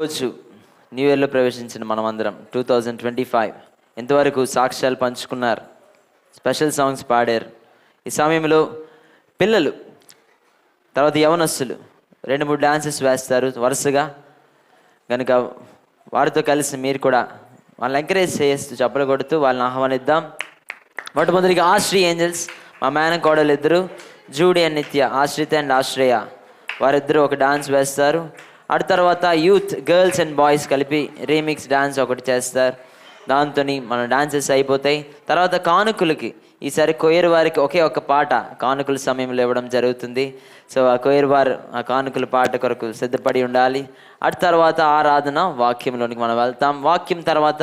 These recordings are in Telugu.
రోజు న్యూ ఇయర్లో ప్రవేశించిన మనమందరం 2025 ఎంతవరకు సాక్ష్యాలు పంచుకున్నారు, స్పెషల్ సాంగ్స్ పాడారు. ఈ సమయంలో పిల్లలు, తర్వాత యవనస్తులు 2-3 డాన్సెస్ వేస్తారు వరుసగా. కనుక వారితో కలిసి మీరు కూడా వాళ్ళని ఎంకరేజ్ చేస్తూ చప్పలు కొడుతూ వాళ్ళని ఆహ్వానిద్దాం. మొట్టమొదటిగా ఆశ్రీ ఏంజల్స్, మా మేనకోడలు ఇద్దరు, జూడీ అండ్ నిత్య, ఆశ్రిత అండ్ ఆశ్రయ, వారిద్దరూ ఒక డాన్స్ వేస్తారు. అటు తర్వాత యూత్, గర్ల్స్ అండ్ బాయ్స్ కలిపి రీమిక్స్ డాన్స్ ఒకటి చేస్తారు. దాంతో మన డాన్సెస్ అయిపోతాయి. తర్వాత కానుకలకి ఈసారి కొయ్యరు వారికి ఒకే ఒక పాట కానుకల సమయంలో ఇవ్వడం జరుగుతుంది. సో ఆ కొయ్యరు వారు ఆ కానుకల పాట కొరకు సిద్ధపడి ఉండాలి. అటు తర్వాత ఆరాధన, వాక్యంలోనికి మనం వెళ్తాం. వాక్యం తర్వాత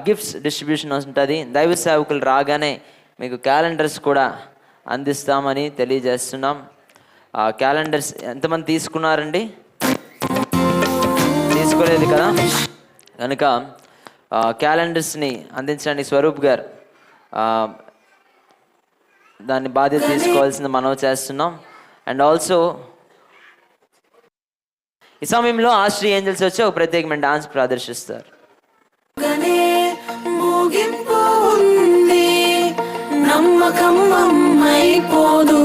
గిఫ్ట్స్ డిస్ట్రిబ్యూషన్ ఉంటుంది. దైవ సేవకులు రాగానే మీకు క్యాలెండర్స్ కూడా అందిస్తామని తెలియజేస్తున్నాం. క్యాలెండర్స్ ఎంతమంది తీసుకున్నారండి? తీసుకోలేదు కదా? కనుక క్యాలెండర్స్ని అందించడానికి స్వరూప్ గారు దాన్ని బాధ్యత తీసుకోవాల్సింది మనం చేస్తున్నాం. అండ్ ఆల్సో ఈ సమయంలో ఆశ్రీ ఏంజల్స్ వచ్చి ఒక ప్రత్యేకమైన డాన్స్ ప్రదర్శిస్తారు. నమ్మకం అమ్మైపోదు,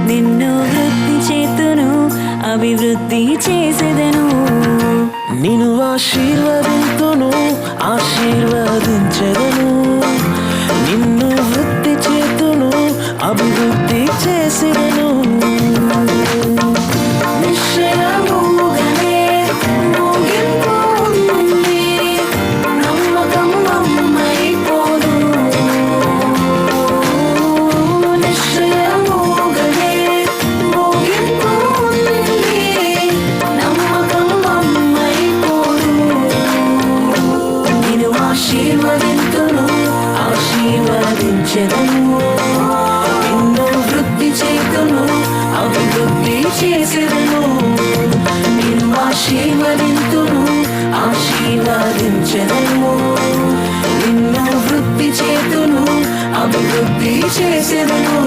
నిన్ను వృద్ధి చేతును, అభివృద్ధి చేసేదను. నిన్ను ఆశీర్వదింతును, ఆశీర్వదించెదను. నిన్ను వృద్ధి చేతును, అభివృద్ధి చేసేదను. నిశ్చయముగానే ముగింపు ఉంది, నమ్మకం అమ్మైపోదు. నిశ్చయముగానే ముగింపు ఉంది, నమ్మకం అమ్మైపోదు. నేను ఆశీర్వదింతును, ఆశీర్వదించెదను. నిన్ను వృద్ధి చేతును, అభివృద్ధి చేసేదను. నేను ఆశీర్వదింతును, ఆశీర్వదించెదను. నిన్ను వృద్ధి చేతును, అభివృద్ధి చేసేదను.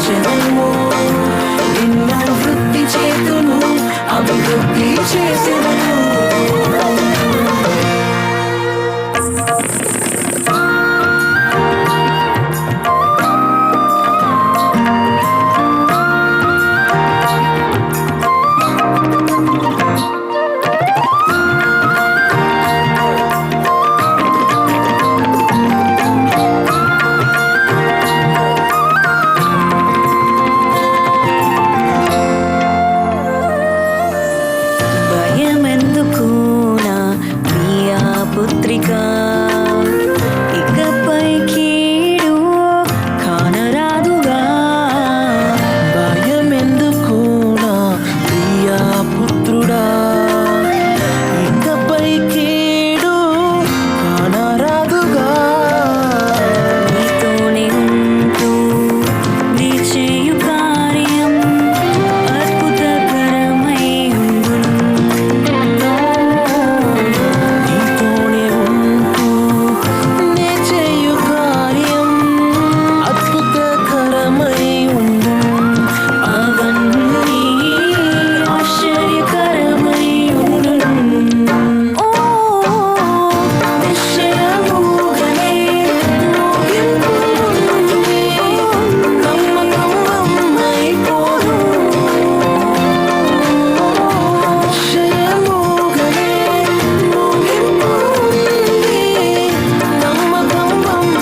ఆశీర్వదించెదను. నిన్ను వృద్ధి చేతును అభివృద్ధి చేసెదను. భయమెందుకు నా ప్రియా పుత్రిక, ఇకపై కీడు కానరాదుగా. భయమెందుకు నా ప్రియా పుత్రుడా, ఇకపై కీడు కానరాదుగా. నీతోనే ఉంటూ నీ చేయు కార్యం అద్భుతకరమై ఉండును. నీతోనే ఉంటూ నే చేయు కార్యం అద్భుతకరమై ఉండును. అవన్నీ ఆశ్చర్యకరమై ఉండును. ఓ నిశ్చయముగానే ముగింపు ఉంది. నమ్మకమైపోను నిశ్చయముగానే ముగింపు ఉంది. నమ్మకమైపోను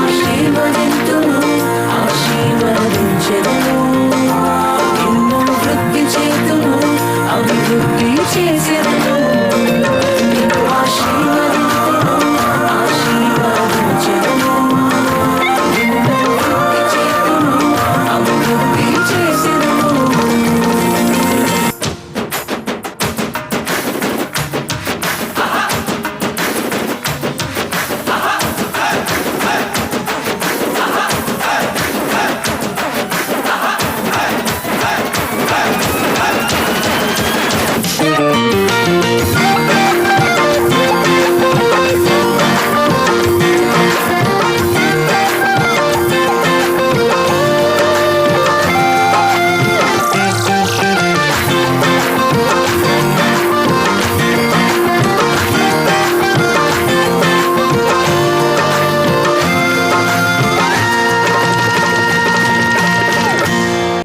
ఆశీర్వదింతును ఆశీర్వదించెదను. నిన్ను వృద్ధి చేతును అభివృద్ధి చేసెదను. నిన్ను ఆశీర్వదింతును ఆశీర్వదించెదను. నిన్ను వృద్ధి చేతును అభివృద్ధి చేసెదను.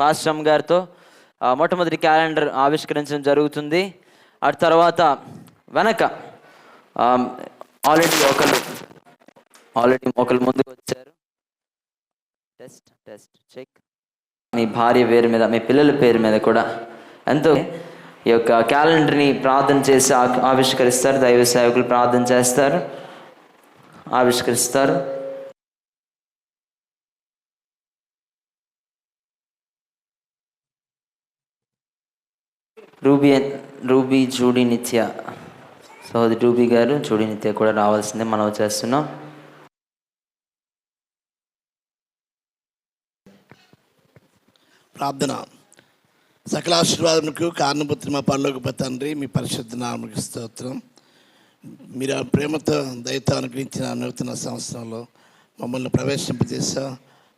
పాస్టమ్ గారితో మొట్టమొదటి క్యాలెండర్ ఆవిష్కరించడం జరుగుతుంది. ఆ తర్వాత వెనక ఆల్రెడీ ఒకరు ముందుకు వచ్చారు. Test check. మీ భార్య పేరు మీద, మీ పిల్లల పేరు మీద కూడా ఎంతో ఈ యొక్క క్యాలెండర్ని ప్రార్థన చేసి ఆవిష్కరిస్తారు. దైవ సేవకులు ప్రార్థన చేస్తారు, ఆవిష్కరిస్తారు. రూబీ జూడీ నిత్య, సహోదరి రూబీ గారు, జూడీ నిత్య కూడా రావాల్సిందే మనం చేస్తున్నాం. ప్రార్థన. సకల ఆశీర్వాదములకు కారణపుత్రి మా పరలోక తండ్రి, మీ పరిశుద్ధ నామమునకు స్తోత్రం. మీరు ఆ ప్రేమతో దయతో అనుగ్రహించిన నూతన సంవత్సరంలో మమ్మల్ని ప్రవేశింపజేసా.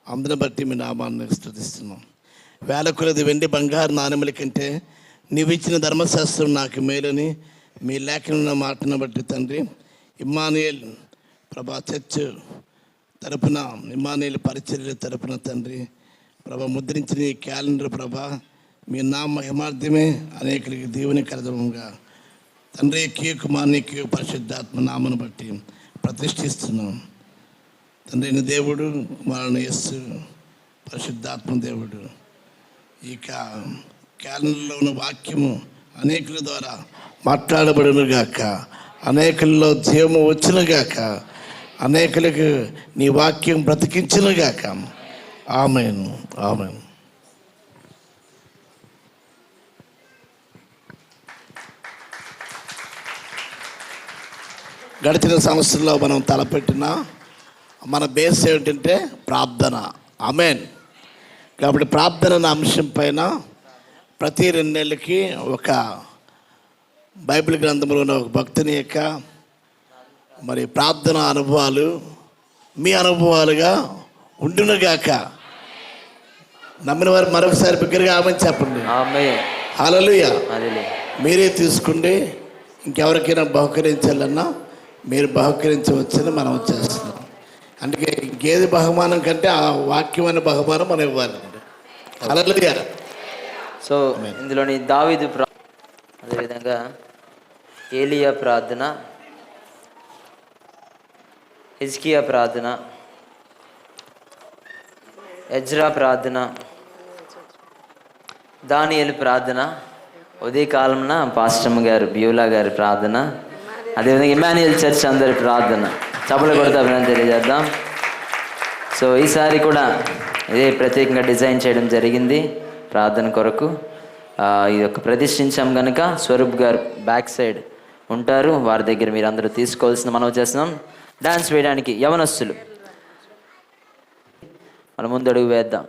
అందరిని బట్టి మీ నామాన్ని స్తుతిస్తున్నాం. వేల కొలది వెండి బంగారు నాణెముల కంటే నీవు ఇచ్చిన ధర్మశాస్త్రం నాకు మేలని మీ లేఖన మాటను బట్టి తండ్రి, ఇమ్మానుయేల్ ప్రభా చర్చ్ తరపున, ఇమ్మానుయేల్ పరిచర్యల తరపున తండ్రి ప్రభా ముద్రించిన ఈ క్యాలెండర్ ప్రభా మీ నామ మహిమార్థమే అనేకులకి దేవుని కరదముగా తండ్రి కుమారునికి పరిశుద్ధాత్మ నామను బట్టి ప్రతిష్ఠిస్తున్నాం. తండ్రి దేవుడు, కుమారుని యేసు పరిశుద్ధాత్మ దేవుడు. ఇక క్యాలెండర్లో ఉన్న వాక్యము అనేకుల ద్వారా మాట్లాడబడును గాక, అనేకుల్లో జీవము వచ్చును గాక, అనేకులకు నీ వాక్యం బ్రతికించును గాక. ఆమేన్, ఆమేన్. గడిచిన సంవత్సరంలో మనం తలపెట్టిన మన బేస్ ఏంటంటే ప్రార్థన. ఆమేన్. కాబట్టి ప్రార్థన అనే అంశం పైన ప్రతి 2 నెలలకి ఒక బైబిల్ గ్రంథంలో ఉన్న ఒక భక్తుని యొక్క మరి ప్రార్థన అనుభవాలు మీ అనుభవాలుగా ఉండునుగాక. నమ్మిన వారు మరొకసారి బిగ్గరగా ఆమని చెప్పండి. ఆమేన్. హల్లెలూయా. హల్లెలూయా. మీరే తీసుకుంటే ఇంకెవరికైనా బహుకరించాలన్నా మీరు బహుకరించవచ్చని మనం చేస్తున్నాం. అందుకే ఇంకేది బహుమానం కంటే ఆ వాక్యం అనే బహుమానం మనం ఇవ్వాలండి. హల్లెలూయా. సో ఇందులోని దావీదు అదేవిధంగా ఏలియా ప్రార్థన, హిజ్కియా ప్రార్థన, ఎజ్రా ప్రార్థన, దానియేలు ప్రార్థన, ఉదయకాలంన పాస్టమ్ గారు బ్యూలా గారి ప్రార్థన, అదేవిధంగా ఇమాన్యుయల్ చర్చ్ అందరి ప్రార్థన. చప్పలు కొడతా తెలియజేద్దాం. సో ఈసారి కూడా ఇదే ప్రత్యేకంగా డిజైన్ చేయడం జరిగింది ప్రార్థన కొరకు. ఇది ఒక ప్రతిష్ఠించాం కనుక స్వరూప్ గారు బ్యాక్ సైడ్ ఉంటారు, వారి దగ్గర మీరు అందరూ తీసుకోవాల్సిన మనవి చేస్తున్నాం. డాన్స్ వేయడానికి యవనస్తులు మన ముందు అడుగు వేద్దాం.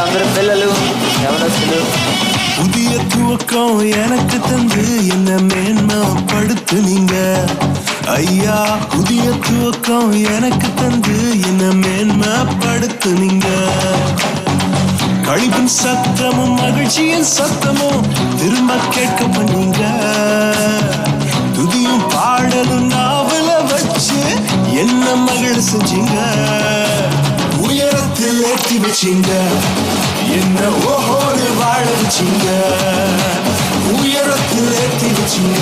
అందరూ పిల్లలు యవనస్తులు. புதிய துவக்கம் எனக்கு தந்து என்ன மேன்மைப்படுத்துனீங்க ஐயா. புதிய துவக்கம் எனக்கு தந்து என்ன மேன்மைப்படுத்துனீங்க. கழிப்பின் சத்தமும் மகிழ்ச்சியின் சத்தமும் திரும்ப கேட்க பண்ணீங்க. துதியும் பாடலும் நாவல வச்சு என்ன மகிழ செஞ்சீங்க. உயரத்தில் ஏற்றி வச்சிங்க என்ன ஓஹோடு வாழ வச்சிங்க. உயரத்தில் ஏற்றி வச்சிங்க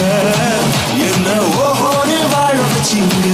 என்ன ஓஹோடு வாழ வச்சிங்க.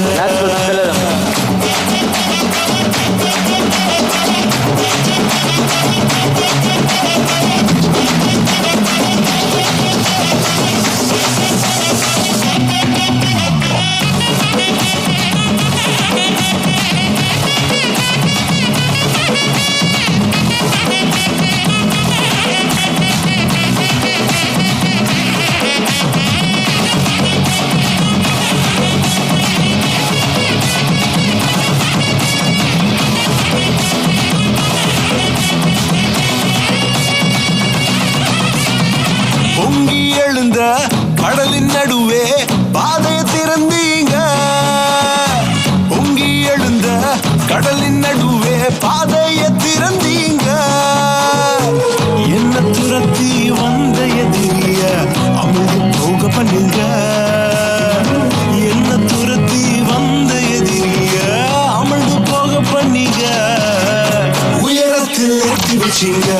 கடலின் நடுவே பாதையை திறந்தீங்க. பொங்கி எழுந்த கடலின் நடுவே பாதையை திறந்தீங்க. என்ன துரத்தி வந்த எதிரிய அமிழ்ந்து போக பண்ணுங்க. என்ன துரத்தி வந்த எதிரிய அமிழ்ந்து போக பண்ணீங்க. உயரத்தில் ஏற்றி வச்சிங்க,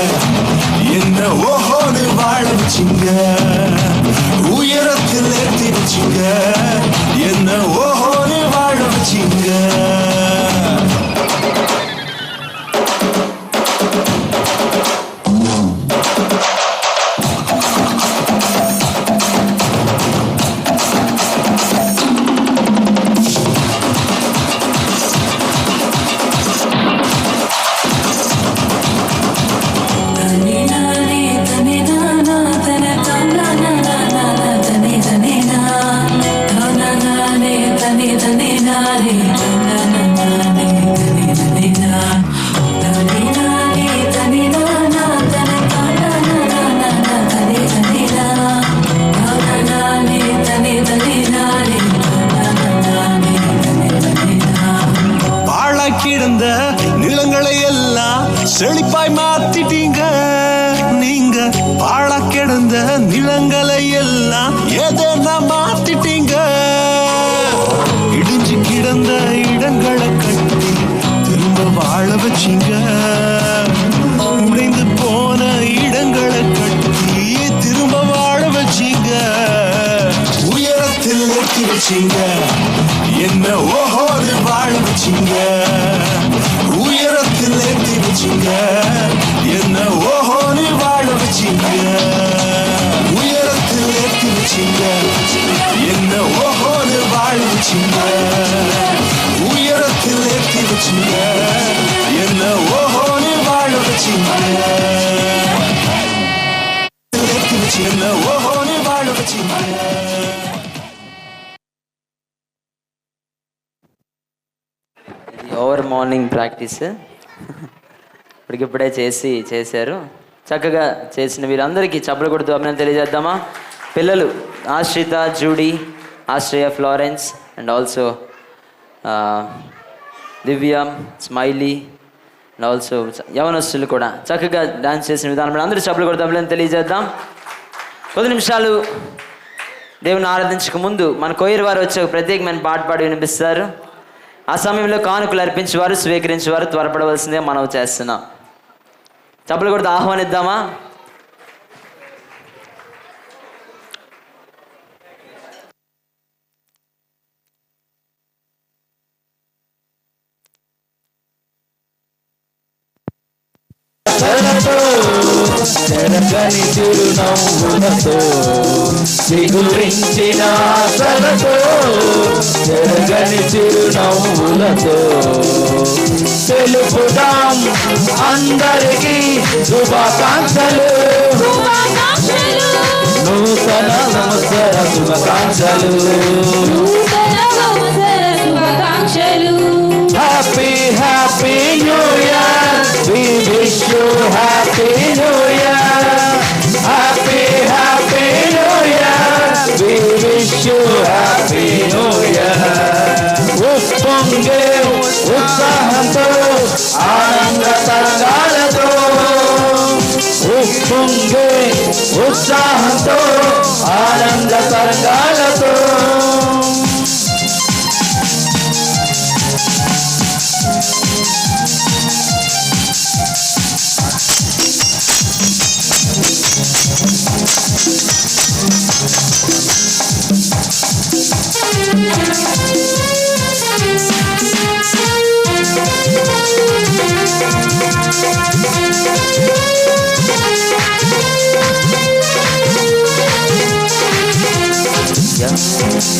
என்ன ஓஹோன்னு வாழ வச்சிங்க. உயரத்தில் ஏற்றி வச்சிங்க, என்ன ஓஹோன்னு வாழ வச்சிங்க. கிடந்த நிலங்களை எல்லாம் செழிப்பாய் மாத்திட்டீங்க. நீங்க பாழா கிடந்த நிலங்களை எல்லாம் எதனா மாத்திட்டீங்க. இடிஞ்சு கிடந்த இடங்களை கட்டி திரும்ப வாழ வச்சிங்க. உடைந்து போன இடங்களை கட்டி திரும்ப வாழ வச்சிங்க. உயரத்தில் ஏற்றி வச்சிங்க, என்ன ஓஹோடு வாழ வச்சிங்க. உயரத்தில் ஏற்றி வச்சிங்க, என்ன ஓஹோடு வாழ வச்சிங்க. உயரத்தில் ஏற்றி வச்சிங்க, என்ன ஓஹோடு வாழ வச்சிங்க. உயரத்தில் ஏற்றி வச்சிங்க, என்ன ஓஹோடு வாழ வச்சிங்க. ஏற்றி வச்சு என்ன ஓஹோடு வாழ வச்சிங்க. ఓవర్ మార్నింగ్ ప్రాక్టీస్ ఇప్పటికిప్పుడే చేశారు. చక్కగా చేసిన వీరందరికీ చప్పలు కొడుతూ అభినందన తెలియజేద్దామా. పిల్లలు ఆశ్రిత, జూడీ, ఆశ్రయ, Florence and also Divya, smiley and also యవనస్తులు కూడా చక్కగా డాన్స్ చేసిన విధానం అందరూ చప్పలు కొడుతూ అభినందన తెలియజేద్దాం. కొద్ది నిమిషాలు దేవుని ఆరాధించక ముందు మన కొయ్యరు వారు వచ్చి ఒక ప్రత్యేకమైన పాట పాడి వినిపిస్తారు. ఆ సమయంలో కానుకలు అర్పించేవారు, స్వీకరించేవారు త్వరపడవలసిందే మనవి చేస్తున్నాం. చప్పలు కొడుతూ ఆహ్వానిద్దామా. జరగని చిరునవ్వులతో చిగురించిన ఆశలతో, జరగని చిరునవ్వులతో తెలుపుదాం అందరికీ శుభాకాంక్షలు. నూతన సంవత్సర శుభాకాంక్షలు. Happy happy new year, we wish you happy new year. Happy happy new year, we wish you happy new year. ఉప్పొంగే ఉత్సాహంతో ఆనంద తరంగాలతో, ఉప్పొంగే ఉత్సాహంతో ఆనంద తరంగాలతో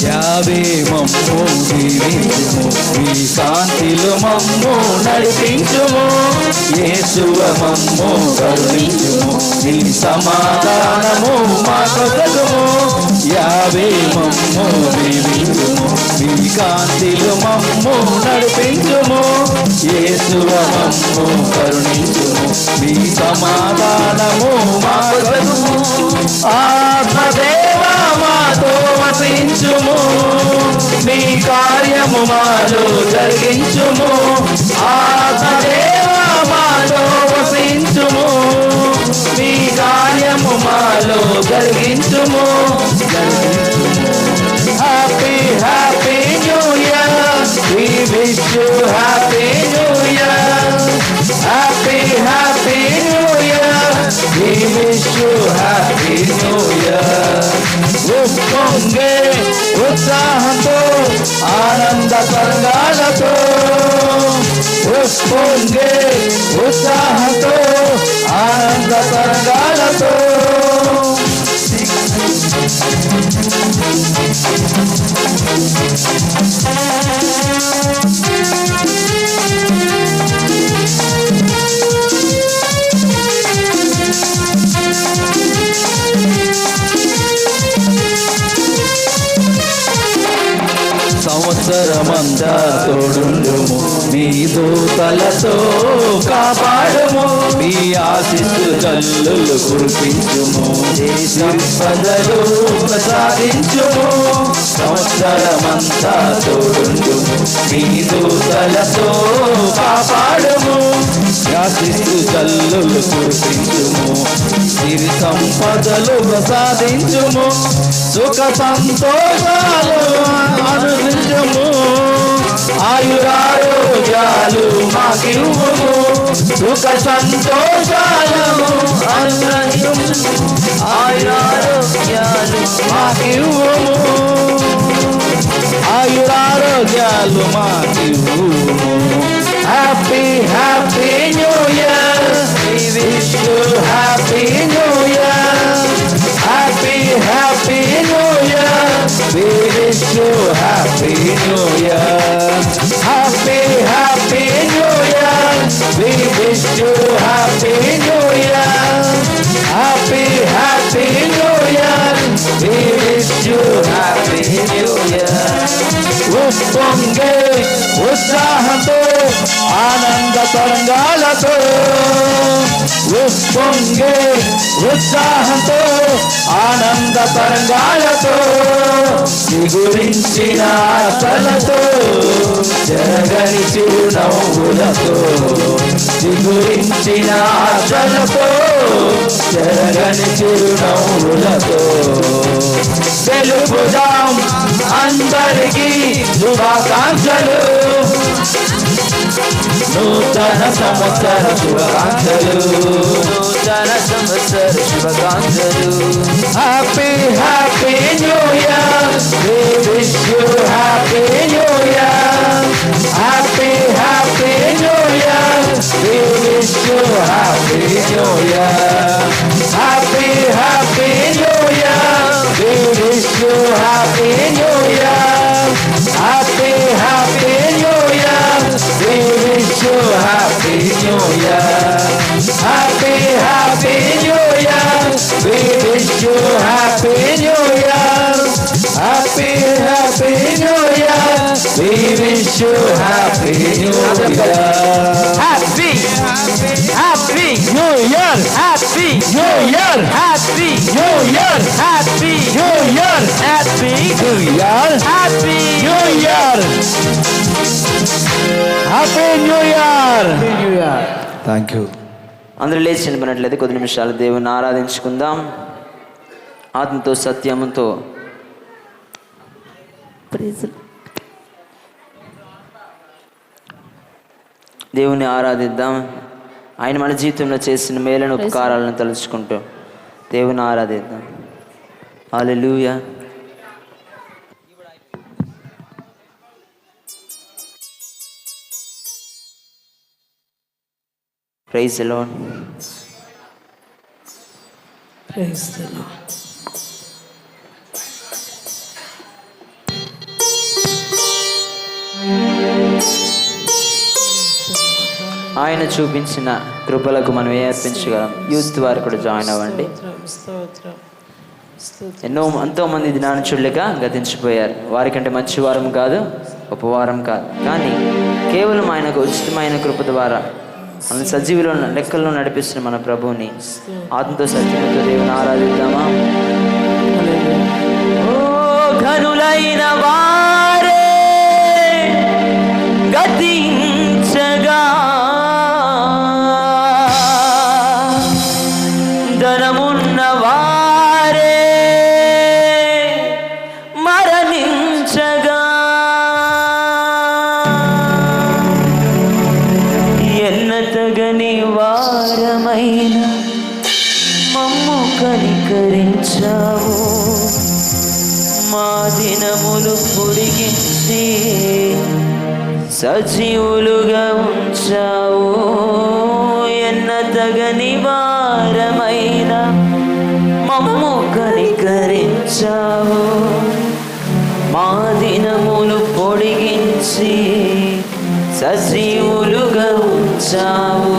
యావే మమ్ము దీవించుము, ఈ శాంతిలో మమ్ము నడిపించుము. యేసువ మమ్ము కరుణించుము, నీ సమాధానము మాకొసగుము. యావే మమ్ము దీవించుము, నీ కాంతిలో మమ్ము నడిపించుము. యేసువ మమ్ము కరుణించుము, నీ సమాధానము మాకొసగుము. ఆత్మదేవ మాతో జరిగించుము మీ కార్యము మాలో జరిగించుము ఆత్మదేవా మాలో వసించుము మీ కార్యము మాలో జరిగించుము happy happy new year we wish you happy new year happy happy new year we wish you happy new year ఉప్పొంగే ఉత్సాహంతో ఆనంద తరంగాలతో ఉప్పొంగే ఉత్సాహంతో ఆనంద తరంగాలతో సంవత్సరమంతా తోడుండుము మీ దూతలతో కాపాడుము మీ ఆశీస్సు జల్లులు కురిపించుము సంపదలు ప్రసాదించుము సంవత్సరమంతా తోడుండుము మీ దూతలతో కాపాడుము ఆశీస్సు జల్లులు కురిపించుము సిరి సంపదలు ప్రసాదించుము సుఖ సంతోషాలు అనుభవించుము ఆయురారోగ్యాలు మాకివ్వుము సుఖ సంతోషాలను అనుగ్రహించుము ఆయురారోగ్యాలు మాకివ్వుము ఆయురారోగ్యాలు మాకివ్వుము happy happy new year we wish you happy new year happy happy new year we wish you happy new year happy happy new year we wish you happy new year happy happy new year we wish you happy new year ఉప్పొంగే ఉత్సాహంతో ఆనంద తరంగాలతో ఉప్పొంగే ఉత్సాహంతో ఆనంద తరంగాలతో గురించిన ఆశలతో జరగని చిరునవ్వులతో గురించిన ఆశలతో జరగని చిరునవ్వులతో తెలుపుదాం అందరికీ శుభాకాంక్షలు నూతన సంవత్సర శుభాకాంక్షలు నూతన సంవత్సర శుభాకాంక్షలు happy happy new year we wish you happy new year happy happy new year we wish you happy new year happy happy new year we wish you happy new year happy happy new year we wish you happy new year happy happy new year we wish you happy new year happy happy new year we wish you happy new year happy happy new year happy new year happy new year happy new year happy new year happy new year happy new year thank you. అందరూ లేచి నిలబడినట్లయితే కొద్ది నిమిషాలు దేవుని ఆరాధించుకుందాం. ఆత్మతో సత్యముతో దేవుని ఆరాధిద్దాం. ఆయన మన జీవితంలో చేసిన మేలును ఉపకారాలను తలుచుకుంటూ దేవుని ఆరాధిద్దాం. హల్లెలూయా. Praise the Lord. Praise the Lord. ఆయన చూపించిన కృపలకు మనం ఏ అర్పించగలం. యూత్ వారు కూడా జాయిన్ అవ్వండి. ఎంతో మంది దినాన్ని చూడలేక గతించిపోయారు. వారికంటే మంచి వారం కాదు, ఉపవారం కాదు, కానీ కేవలం ఆయనకు ఉచితమైన కృప ద్వారా మన సజీవులో లెక్కల్లో నడిపిస్తున్న మన ప్రభువుని ఆత్మతో సత్యంతో దేవుని ఆరాధిద్దామా. ఓ ఘనుల మనుషులైన వారే గతించగా ధనమున్న వారే మరణించగా ఎన్నతగని వారమైన మమ్ము కనికరించావు మా దినములు పొడిగించి సజీవులుగా ఉంచావు ఎన్నతగని వారమైన మమ్ము కనికరించావు మా దినములు పొడిగించి సజీవులుగా ఉంచావు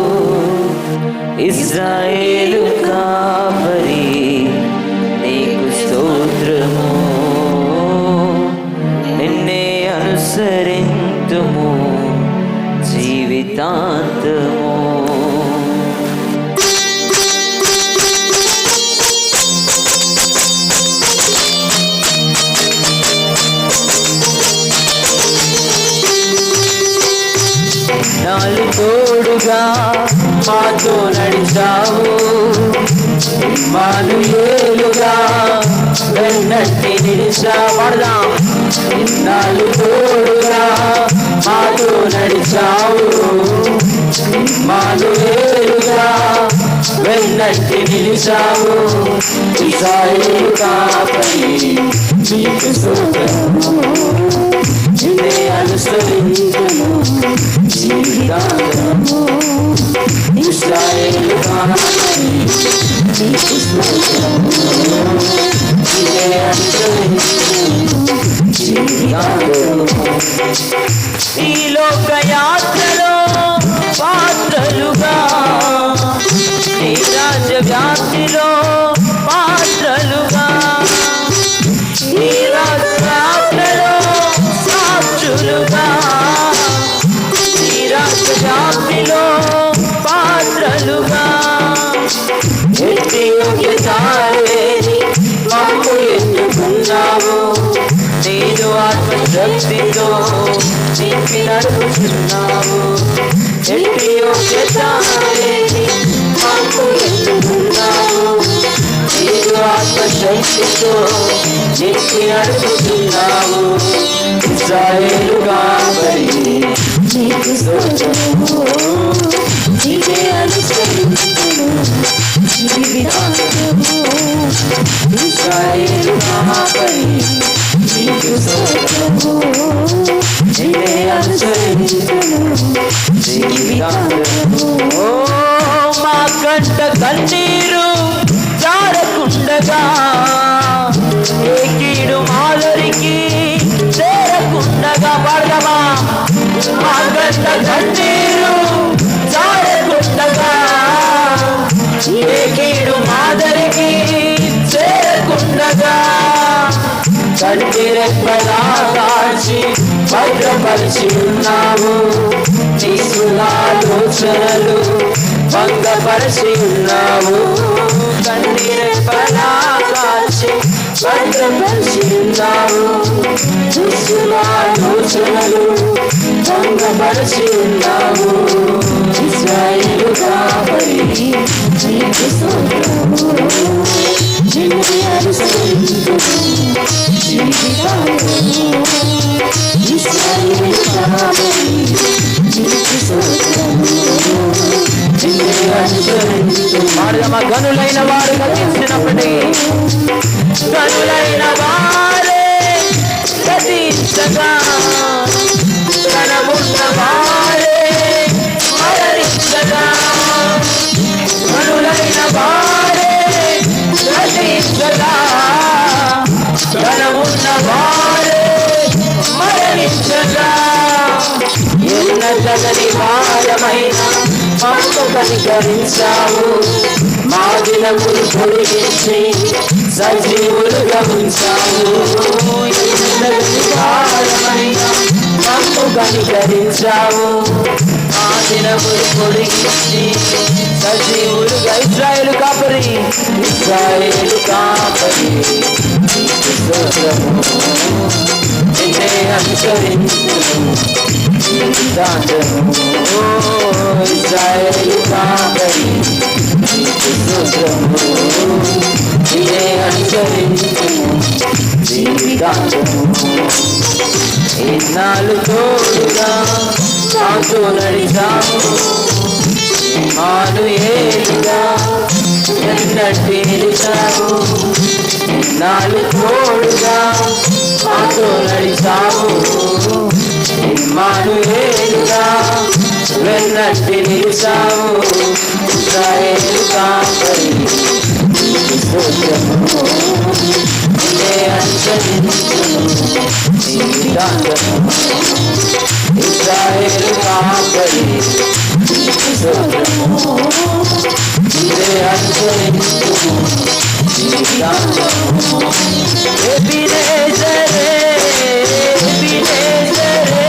ఇశ్రాయేలు కాపరి నీకు స్తోత్రము నిన్నే అనుసరింతుము జీవితాంతము నాలు తోడుగా మాతో నడిచావు మానుయేలుగా వెన్నట్టి నిలిచావడదాం నాలు తోడుగా మాతో నడిచావు మానుయేలుగా వెన్నట్టి నిలిచావు ఇశ్రాయేలు కాపరి నీకు స్తోత్రము నిన్నే అనుసరించుము జీవితాంతము ఇశ్రాయేలు కాపరి నీకు స్తోత్రము నిన్నే అనుసరించుము జీవితాంతము ఈ లోక యాత్రలో పాత్రలుగా నీ రాజ్య వ్యాప్తిలో పాత్రలుగా ఈ రాత్రలో సాక్షులుగా ఈ రాజ్య వ్యాప్తిలో పాత్రలుగా ఎట్టి యోగ్యతాలేని మమ్ము ఎన్నుకున్నావు నేను ఆత్మశక్తితో నింపి నడుపుతున్నావు ఎట్టి యోగ్యతాలేని మమ్ము ఎన్నుకున్నావు నేను ఆత్మశక్తితో నింపి నడుపుతున్నావు ఇశ్రాయేలు కాపరి నీకు స్తోత్రము నీకే అనుసరించుము జీవితాంతము ఇశ్రాయేలు కాపరి నీకు స్తోత్రము నీకే అనుసరించుము జీవితాంతము ఓ మా కంట కన్నీరు జారకుండగా ఏ కీడు మాలరికి చేరకుండగా పడదమా మా కంట కన్నీరు జారకుండగా ఏ కీడు మాదరికి చేరకుండగా కంటి రెప్పలా కాచి భద్రపరిచి ఉన్నావు తీసులాలోచనలు భంగపరిచి ఉన్నావు కంటి రెప్పలా కాచి భద్రపరిచి ఉన్నావు తీసులాలోచనలు భంగపరిచి ఉన్నావు ఇశ్రాయేలు కాపరి నీకు స్తోత్రము నిన్నే అనుసరించుము జీవితాంతము ఇశ్రాయేలు కాపరి నీకు స్తోత్రము నిన్నే అనుసరించుము గనులైన వారు గతించినప్పటికీ గనులైన వారే గతించగా ధనమున్న వారే మరణించగా గనులైన వారే గతించగా ధనమున్న వారే మరణించగా ఎన్నతగని వారమైన మమ్ము కనికరించావు మా దినములు పొడిగించి సజీవులుగా ఉంచావు ఎన్నతగని వారమైన మమ్ము కనికరించావు మా దినములు పొడిగించి సజీవులుగా ఇశ్రాయేలు కాపరి నీకు స్తోత్రము అనుసరించును జీవితాంతము. ఓ ఇశ్రాయేలు కాపరి నీకు స్తోత్రము. నిన్నే అనుసరించును జీవితాంతము. ఇన్నాళ్ళు తోడుగా నాతో నడిచావు ఇమ్మానుయేలుగా ఎన్నటి నిలిచావు. ఇన్నాళ్ళు తోడుగా నాతో నడిచావు ఇమ్మానుయేలుగా వెన్నట్టి నిలిచావు. ఇశ్రాయేలు కాపరి నీకు స్తోత్రము. నిన్నే అనుసరించును జీవితాంతము. ఇశ్రాయేలు కాపరి నీకు స్తోత్రము. నిన్నే అనుసరించును జీవితాంతము. ఎబినేజరే ఎబినేజరే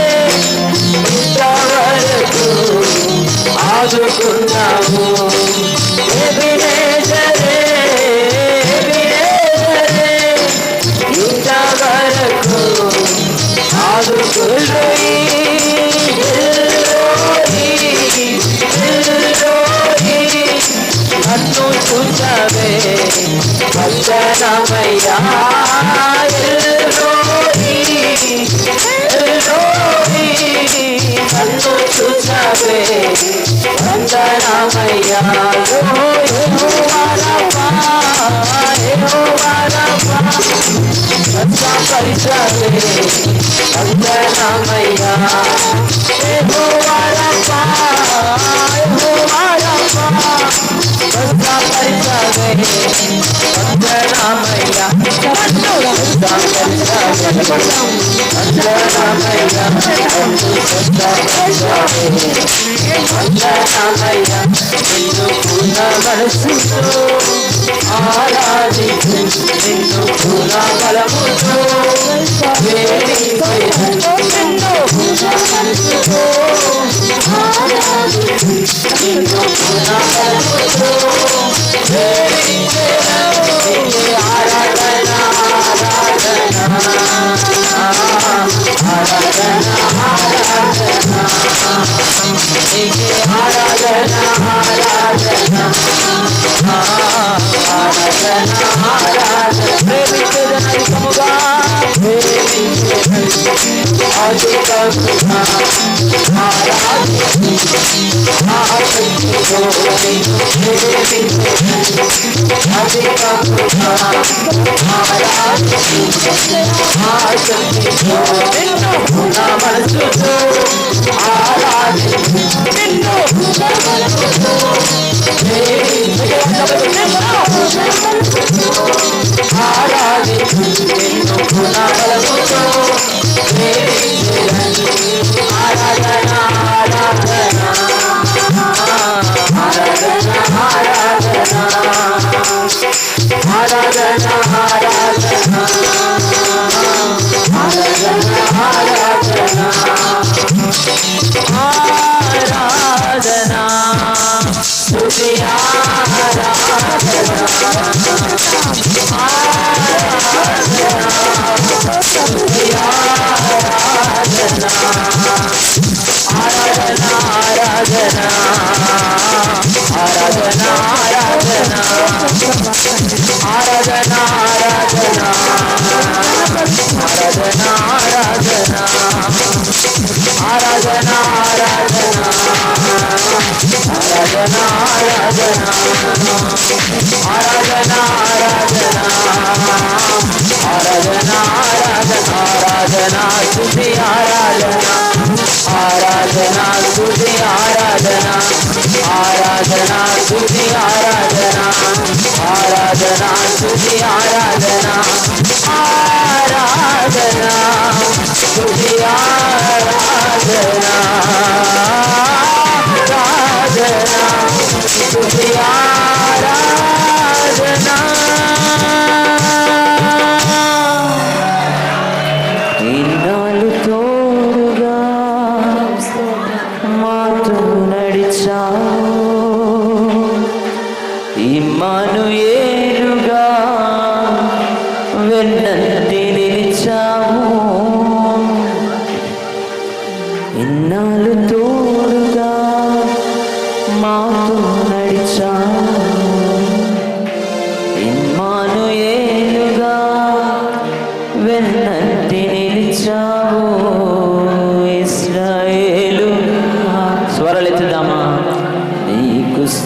ఇంతవరకు ఆదుకున్నావు. ఎబినేజరే ఎబినేజరే ఇంతవరకు ఆదుకున్నాయి. నన్ను చూచవే వందనమయ్యా నన్ను చూచవే వందనమయ్యా. పరిచవే వందనమయ్యా. ఆరాధించు నిన్ను పూర్ణ బలముతో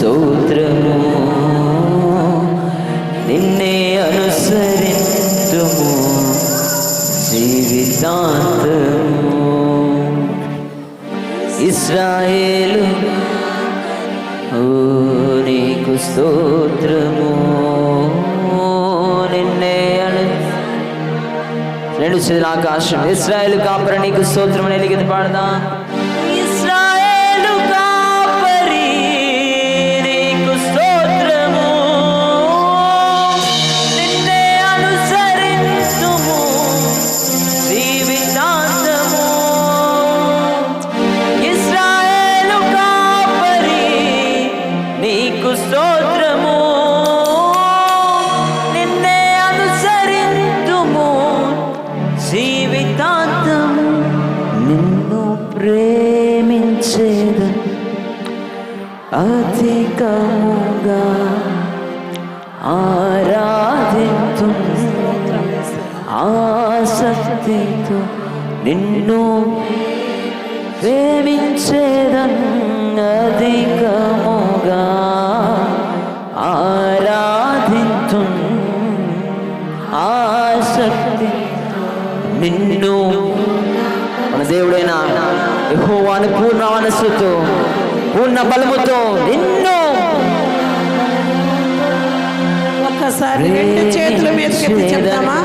స్తోత్రము, నిన్నే అనుసరింతుము జీవితాంతము. ఇశ్రాయేలు నీకు స్తోత్రము, నిన్నే రెండు చేతుల ఆకాశం. ఇశ్రాయేలు కాపరి నీకు స్తోత్రం అని ఎలిగిన పాడదా. ఇశ్రాయేలు కాపరి నీకు స్తోత్రము, నిన్నే అనుసరించుము జీవితాంతము. ఇశ్రాయేలు కాపరి నీకు స్తోత్రము, నిన్నే అనుసరించుము జీవితాంతము. నిన్ను ప్రేమించేద అధికముగా ఆరాధింతు ఆసక్తితో నిన్ను ప్రేమించేదను అధికముగా ఆరాధింతు ఆసక్తి నిన్ను. మన దేవుడైన యెహోవాను పూర్ణ మనస్సుతో పూర్ణ బలముతో నిన్ను ఒక్కసారి రెండు చేతుల మీదకి చెప్తామా?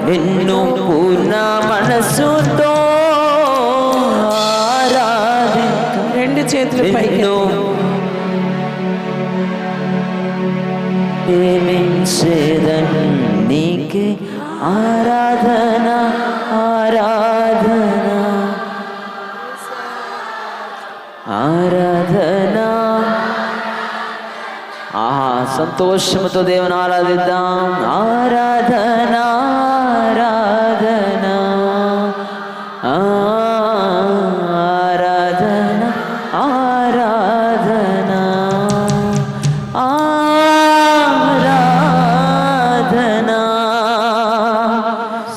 నిన్ను పూర్ణ మనస్సుతో ఆరాధింతు. రెండు చేతులు పైకి నిన్ను ప్రేమించేదను నీకే ఆరాధన ఆరాధన ఆరాధన. సంతోషముతో దేవుని ఆరాధిద్దాం. ఆరాధన ఆరాధన ఆరాధన ఆరాధన ఆరాధన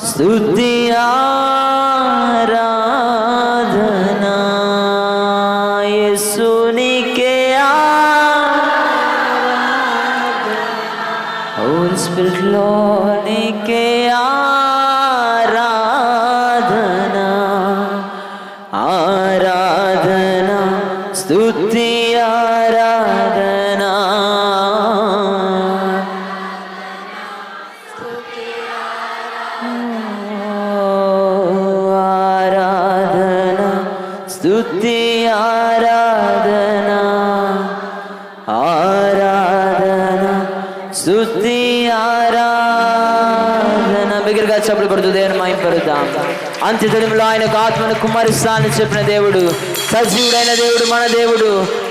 స్తుతి ఆరాధన యేసునికే హోలీ స్పిరిట్ లో నీకే ఆరాధన ఆరాధన స్తుతి ఆరాధన ఆరాధన స్తుతి ఆరాధన ఆరాధన స్తుతి ఆరాధన. బిగ్గరగా చప్పుడు కొడుతూ దేవుని మహిమపరుద్దాం. అంత్యదినములో ఆయనకు ఆత్మను కుమ్మరిస్తానని చెప్పిన దేవుడు సజీవుడైన దేవుడు మన దేవుడు.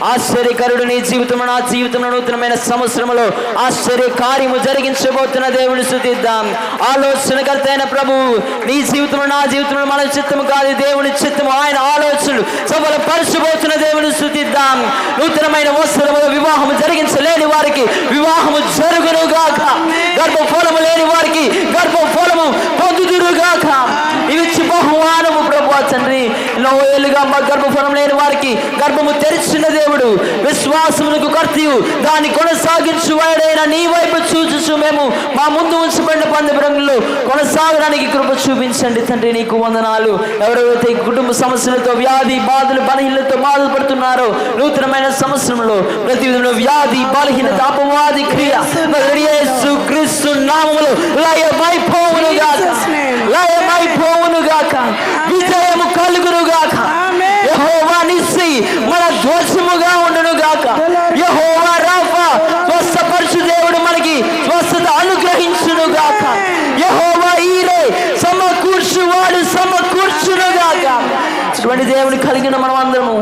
ఆశ్చర్యకరుడు నీ జీవితంలో నా జీవితంలో నూతనమైన సంవత్సరంలో ఆశ్చర్య కార్యము జరిగించబోతున్న దేవుని స్తుతిద్దాం. ఆలోచనకర్త అయిన ప్రభువు నీ జీవితంలో నా జీవితంలో మన చిత్తము కాదు దేవుని చిత్తము, ఆయన ఆలోచనలు సఫలపరచబోతున్న దేవుని స్తుతిద్దాం. నూతనమైన వస్త్రములో వివాహము జరిగించలేని వారికి వివాహము జరుగునుగాక, గర్భఫలము లేని వారికి గర్భఫలము పొందుదురుగాక. ఇవిచ్చి బహుమానము ప్రభు తండ్రి. ఎన్నో ఏళ్ళుగా మా గర్భఫలం లేని వారికి గర్భము తెరిచిన దేవుడు, విశ్వాసమునకు కర్తయు దాన్ని కొనసాగించువాడైన నీ వైపు చూచుచు మేము మా ముందు ఉంచబడిన పందెరంలో కొనసాగడానికి కృప చూపించండి తండ్రి. నీకు వందనాలు. ఎవరైతే కుటుంబ సమస్యలతో వ్యాధి బాధలు బలహీనతతో బాధపడుతున్నారో నూతనమైన సంవత్సరంలో ప్రతి విధంలో వ్యాధి బలహీనత అపవాది క్రియ యేసు క్రీస్తు నామములో లయమైపోవునుగాక, లయమైపోవునుగాక, విజయము కలుగునుగాక. యెహోవా నిస్సి మన ధ్వజముగా ఉండునుగాక. యెహోవా రాఫా స్వస్థపరచు దేవుడు మనకి స్వస్థత అనుగ్రహించునుగాక. యెహోవా ఈరే సమకూర్చువాడు సమకూర్చునుగాక. ఇటువంటి దేవుని కలిగిన మనం అందరము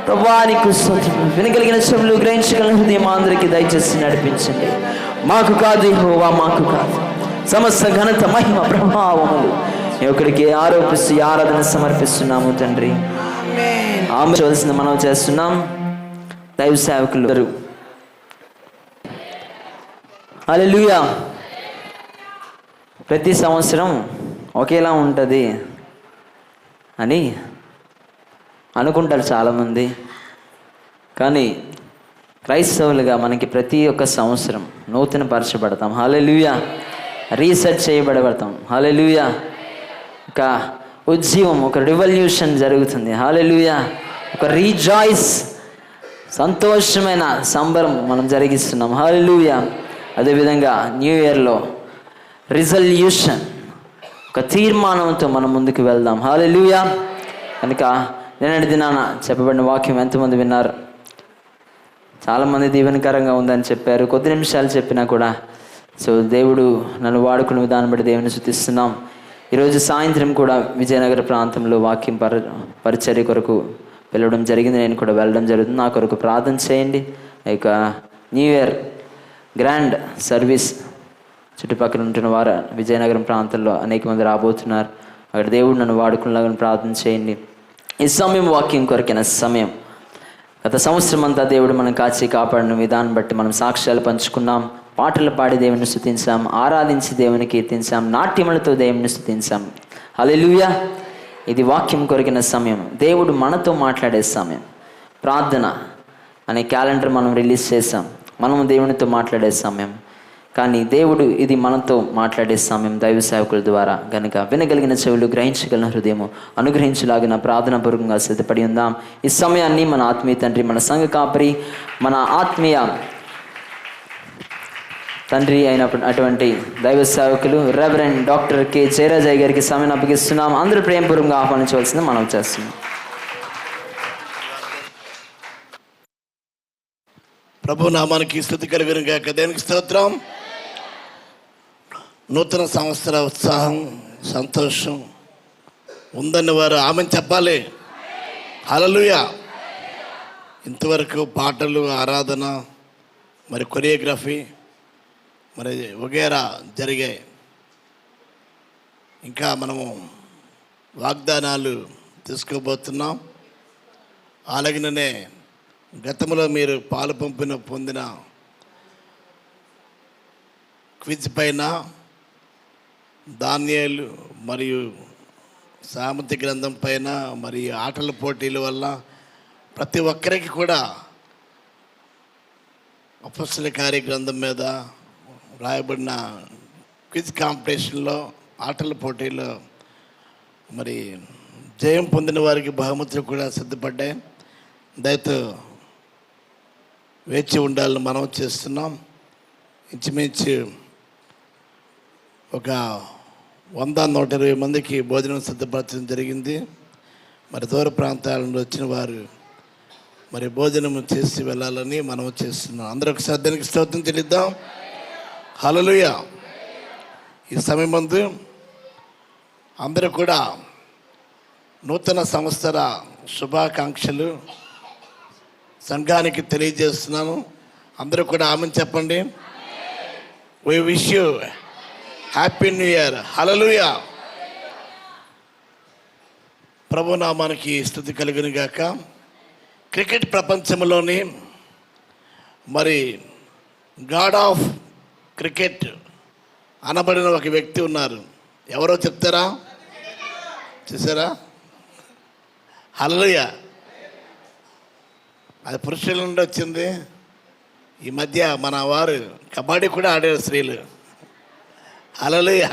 ప్రభువానికి స్తోత్రం. వినగలిగిన చెవులు గ్రహించగలిగిన హృదయం అందరికీ దయచేసి నడిపించండి. మాకు కాదు యెహోవా, మాకు కాదు. సమస్త ఘనత మహిమ ప్రభావములు ఒకరికి ఆరోపిస్తూ ఆరాధన సమర్పిస్తున్నాము తండ్రి. ఆమె చూడాల్సింది మనం చేస్తున్నాం. దైవ సేవకులు హల్లెలూయా. ప్రతి సంవత్సరం ఒకేలా ఉంటుంది అని అనుకుంటారు చాలామంది. కానీ క్రైస్తవులుగా మనకి ప్రతి ఒక్క సంవత్సరం నూతన పరచబడతాం. హల్లెలూయా. రీసెర్చ్ చేయబడతాం. హల్లెలూయా. ఒక ఉజ్జీవం, ఒక రివల్యూషన్ జరుగుతుంది. హల్లెలూయా. ఒక రీజాయిస్, సంతోషమైన సంబరం మనం జరిగిస్తున్నాం. హల్లెలూయా. అదేవిధంగా న్యూ ఇయర్లో రిజల్యూషన్, ఒక తీర్మానంతో మనం ముందుకు వెళ్దాం. హల్లెలూయా. కనుక నిన్నటి దినాన చెప్పబడిన వాక్యం ఎంతమంది విన్నారు? చాలామంది దీవెనకరంగా ఉందని చెప్పారు. కొద్ది నిమిషాలు చెప్పినా కూడా సో దేవుడు నన్ను వాడుకున్న విధానం బట్టి దేవుని స్తుతిస్తున్నాం. ఈరోజు సాయంత్రం కూడా విజయనగర ప్రాంతంలో వాక్యం పరిచర్య కొరకు వెళ్ళడం జరిగింది. నేను కూడా వెళ్ళడం జరుగుతుంది. నా కొరకు ప్రార్థన చేయండి. ఇక న్యూ ఇయర్ గ్రాండ్ సర్వీస్ చుట్టుపక్కల ఉంటున్న వారు విజయనగరం ప్రాంతంలో అనేక మంది రాబోతున్నారు. అక్కడ దేవుడు నన్ను వాడుకునేలాగా ప్రార్థన చేయండి. ఈ సమయం వాక్యం కొరకైన సమయం. గత సంవత్సరం అంతా దేవుడు మనం కాచి కాపాడిన విధానం బట్టి మనం సాక్ష్యాలు పంచుకున్నాం, పాటలు పాడి దేవుని స్తుతించాం, ఆరాధించి దేవుని కీర్తించాం, నాట్యములతో దేవుని స్తుతించాం. హల్లెలూయా. ఇది వాక్యం కొరికిన సమయం, దేవుడు మనతో మాట్లాడే సమయం. ప్రార్థన అనే క్యాలెండర్ మనం రిలీజ్ చేసాం, మనము దేవునితో మాట్లాడే సమయం. కానీ దేవుడు ఇది మనతో మాట్లాడే సమయం దైవ సేవకుల ద్వారా. కనుక వినగలిగిన చెవులు, గ్రహించగలిగిన హృదయము అనుగ్రహించలాగిన ప్రార్థనాపూర్వకంగా సిద్ధపడి ఉందాం. ఈ సమయాన్ని మన ఆత్మీయ తండ్రి, మన సంఘ కాపరి, మన ఆత్మీయ తండ్రి అయినటువంటి దైవ సేవకులు రెవరెండ్ డాక్టర్ కె జయరాజయ్య గారికి సమయం అప్పగిస్తున్నాం. అందరూ ప్రేమపూర్వకంగా ఆహ్వానించవలసింది మనం చేస్తున్నాం. ప్రభు నామానికి స్తుతి కలుగును గాక. దేవునికి స్తోత్రం. నూతన సంవత్సర ఉత్సాహం, సంతోషం ఉందని వారు ఆమెను చెప్పాలి. హల్లెలూయా. ఇంతవరకు పాటలు, ఆరాధన, మరి కొరియోగ్రఫీ, మరి వగేరా జరిగాయి. ఇంకా మనము వాగ్దానాలు తీసుకోబోతున్నాం. అలాగనే గతంలో మీరు పాలు పొందిన క్విజ్ పైన, దానియేలు మరియు సామెత గ్రంథం పైన, మరి ఆటల పోటీల వల్ల ప్రతి ఒక్కరికి కూడా అపొస్తలుల కార్య గ్రంథం మీద రాయబడిన క్విజ్ కాంపిటీషన్లో, ఆటల పోటీలో మరి జయం పొందిన వారికి బహుమతులు కూడా సిద్ధపడ్డాయి. దయతో వేచి ఉండాలని మనం చేస్తున్నాం. ఇంచుమించు ఒక 100-120 మందికి భోజనం సిద్ధపరచడం జరిగింది. మరి దూర ప్రాంతాల నుండి వచ్చిన వారు మరి భోజనం చేసి వెళ్ళాలని మనం చేస్తున్నాం. అందరూ ఒకసారి దానికి స్తోత్రం చెల్లిద్దాం. హల్లెలూయా. ఈ సమయం ముందు అందరూ కూడా నూతన సంవత్సర శుభాకాంక్షలు సంఘానికి తెలియజేస్తున్నాను. అందరూ కూడా ఆమెను చెప్పండి. We wish you happy new year. హల్లెలూయా. ప్రభు నామానికి స్తుతి కలుగును గాక. క్రికెట్ ప్రపంచంలోని మరి గాడ్ ఆఫ్ క్రికెట్ అనబడిన ఒక వ్యక్తి ఉన్నారు. ఎవరో చెప్తారా? చూసారా? హల్లెలూయా. అది పురుషుల నుండి వచ్చింది. ఈ మధ్య మన వారు కబడ్డీ కూడా ఆడారు స్త్రీలు. హల్లెలూయా.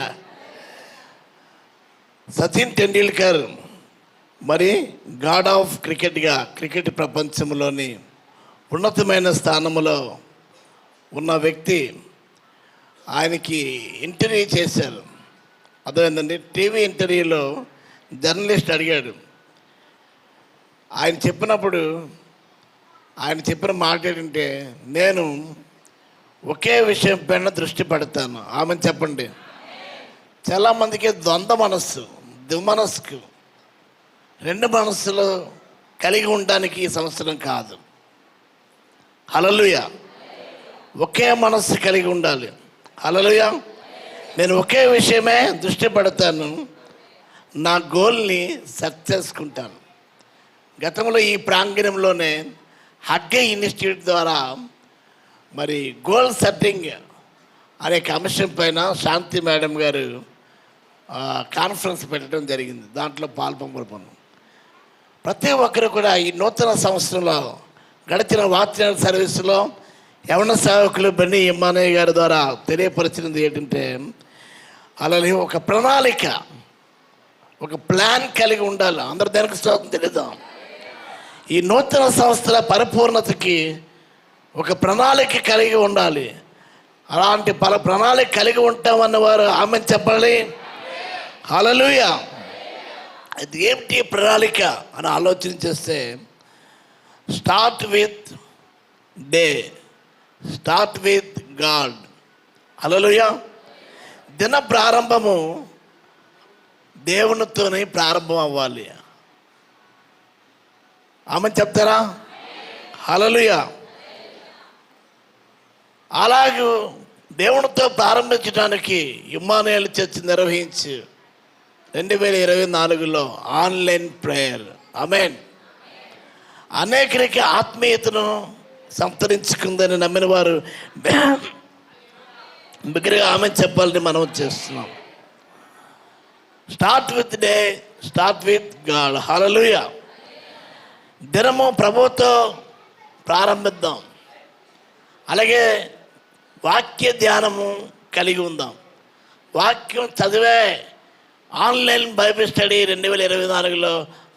సచిన్ టెండూల్కర్ మరి గాడ్ ఆఫ్ క్రికెట్గా క్రికెట్ ప్రపంచంలోని ఉన్నతమైన స్థానంలో ఉన్న వ్యక్తి. ఆయనకి ఇంటర్వ్యూ చేశారు. అదేంటండి, టీవీ ఇంటర్వ్యూలో జర్నలిస్ట్ అడిగాడు. ఆయన చెప్పిన మాట ఏంటంటే, నేను ఒకే విషయం పైన దృష్టి పెడతాను. ఆమెను చెప్పండి. చాలామందికి ద్వంద్వ మనస్సు, దుమనస్కు, రెండు మనస్సులు కలిగి ఉండడానికి ఈ సంవత్సరం కాదు. హల్లెలూయా. ఒకే మనస్సు కలిగి ఉండాలి. హల్లెలూయా. నేను ఒకే విషయమే దృష్టి పెడతాను, నా గోల్ని సెట్ చేసుకుంటాను. గతంలో ఈ ప్రాంగణంలోనే హగ్గే ఇన్స్టిట్యూట్ ద్వారా మరి గోల్ సెట్టింగ్ అనే అంశం పైన శాంతి మేడం గారు కాన్ఫరెన్స్ పెట్టడం జరిగింది. దాంట్లో పాల్పొందుకున్నాను. ప్రతి ఒక్కరు కూడా ఈ నూతన సంవత్సరంలో గడిచిన వాక్య సర్వీసులో యవన సేవకులు బెన్నీ ఇమ్మానయ్య గారి ద్వారా తెలియపరిచినది ఏంటంటే, అలాగే ఒక ప్రణాళిక, ఒక ప్లాన్ కలిగి ఉండాలి. అందరు దానికి స్తోత్రం తెలియదాం. ఈ నూతన సంస్థల పరిపూర్ణతకి ఒక ప్రణాళిక కలిగి ఉండాలి. అలాంటి ప్రణాళిక కలిగి ఉంటామన్న వారు ఆమె చెప్పాలి. హల్లెలూయా. అది ఏమిటి ప్రణాళిక అని ఆలోచన చేస్తే, start with day, start with God. హల్లెలూయా. దిన ప్రారంభము దేవునితోనే ప్రారంభం అవ్వాలి. ఆమె చెప్తారా? హల్లెలూయా. అలాగే దేవునితో ప్రారంభించడానికి ఇమ్మానుయేల్ చర్చ్ నిర్వహించి 2024లో ఆన్లైన్ ప్రేయర్. ఆమేన్. అనేకరికి ఆత్మీయతను సంతరించుకుందని నమ్మిన వారు బిగ్గరగా ఆమె చెప్పాలని మనం చేస్తున్నాం. Start with day, start with God. హల్లెలూయా. దినము ప్రభువుతో ప్రారంభిద్దాం. అలాగే వాక్య ధ్యానము కలిగి ఉందాం. వాక్యం చదివే ఆన్లైన్ బైబిల్ స్టడీ 2024లో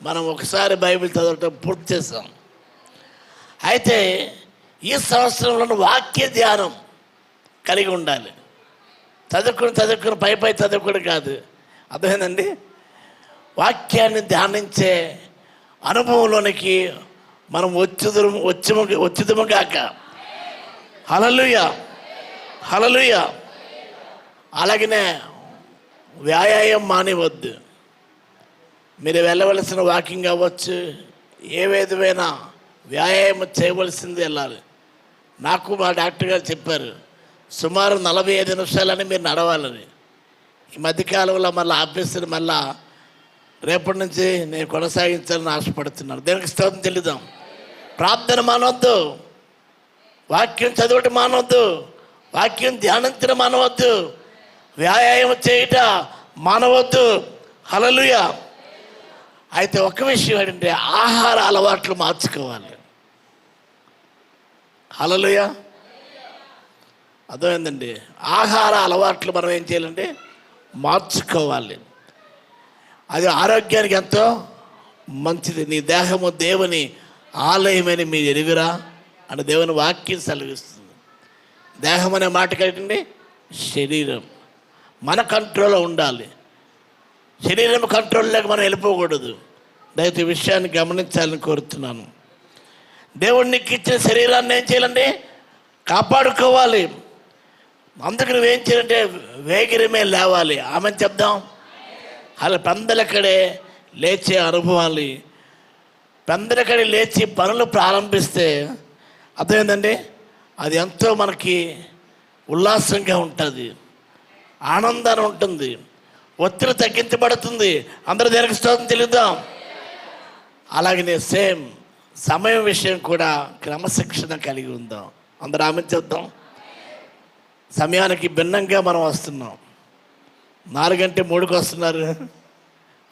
మనం ఒకసారి బైబిల్ చదవటం పూర్తి చేస్తాం. అయితే ఈ సంవత్సరంలో వాక్య ధ్యానం కలిగి ఉండాలి. చదువుకుని పై చదువుకుని కాదు, అర్థమైందండి. వాక్యాన్ని ధ్యానించే అనుభవంలోనికి మనం వచ్చుదుము గాక. హల్లెలూయా. హల్లెలూయా. అలాగనే వ్యాయామం మానివద్దు. మీరు వెళ్ళవలసిన వాకింగ్ అవ్వచ్చు, ఏ విధమైన వ్యాయామం చేయవలసింది వెళ్ళాలి. నాకు మా డాక్టర్ గారు చెప్పారు, సుమారు 45 నిమిషాలని మీరు నడవాలని. ఈ మధ్యకాలంలో మళ్ళీ ఆఫీసుని మళ్ళా రేపటి నుంచి నేను కొనసాగించాలని ఆశపడుతున్నాను. దేనికి స్తోత్రం చెల్లిద్దాం. ప్రార్థన మానవద్దు, వాక్యం చదవటం మానవద్దు, వాక్యం ధ్యానించడం మానవద్దు, వ్యాయామం చేయట మానవద్దు. హల్లెలూయా. అయితే ఒక విషయం ఏంటంటే, ఆహార అలవాట్లు మార్చుకోవాలి. హల్లెలూయా. అర్థమైందండి. ఆహార అలవాట్లు మనం ఏం చేయాలంటే మార్చుకోవాలి. అది ఆరోగ్యానికి ఎంతో మంచిది. నీ దేహము దేవుని ఆలయమని మీరు ఎరుగురా అని దేవుని వాక్యం సెలవిస్తుంది. దేహం అనే మాట ఏంటండి? శరీరం. మన కంట్రోల్లో ఉండాలి. శరీరం కంట్రోల్లోకి మనం వెళ్ళిపోకూడదు. దయచేసి ఈ విషయాన్ని గమనించాలని కోరుతున్నాను. దేవుడు నీకు ఇచ్చిన శరీరాన్ని ఏం చేయాలండి? కాపాడుకోవాలి. అందుకు నువ్వేం చేయాలంటే వేగిరమే లేవాలి. ఆమె చెప్దాం. అలా పెందలక్కడే లేచే అనుభవాలు, పెందలక్కడే లేచి పనులు ప్రారంభిస్తే అర్థమైందండి, అది ఎంతో మనకి ఉల్లాసంగా ఉంటుంది, ఆనందాన్ని ఉంటుంది, ఒత్తిడి తగ్గించబడుతుంది. అందరూ దేనికి స్తోత్రం చెల్లిద్దాం. అలాగనే సేమ్ సమయం విషయం కూడా క్రమశిక్షణ కలిగి ఉందాం. అందరూ ఆమె చెప్దాం. సమయానికి భిన్నంగా మనం వస్తున్నాం. 4 గంటే 3కి వస్తున్నారు,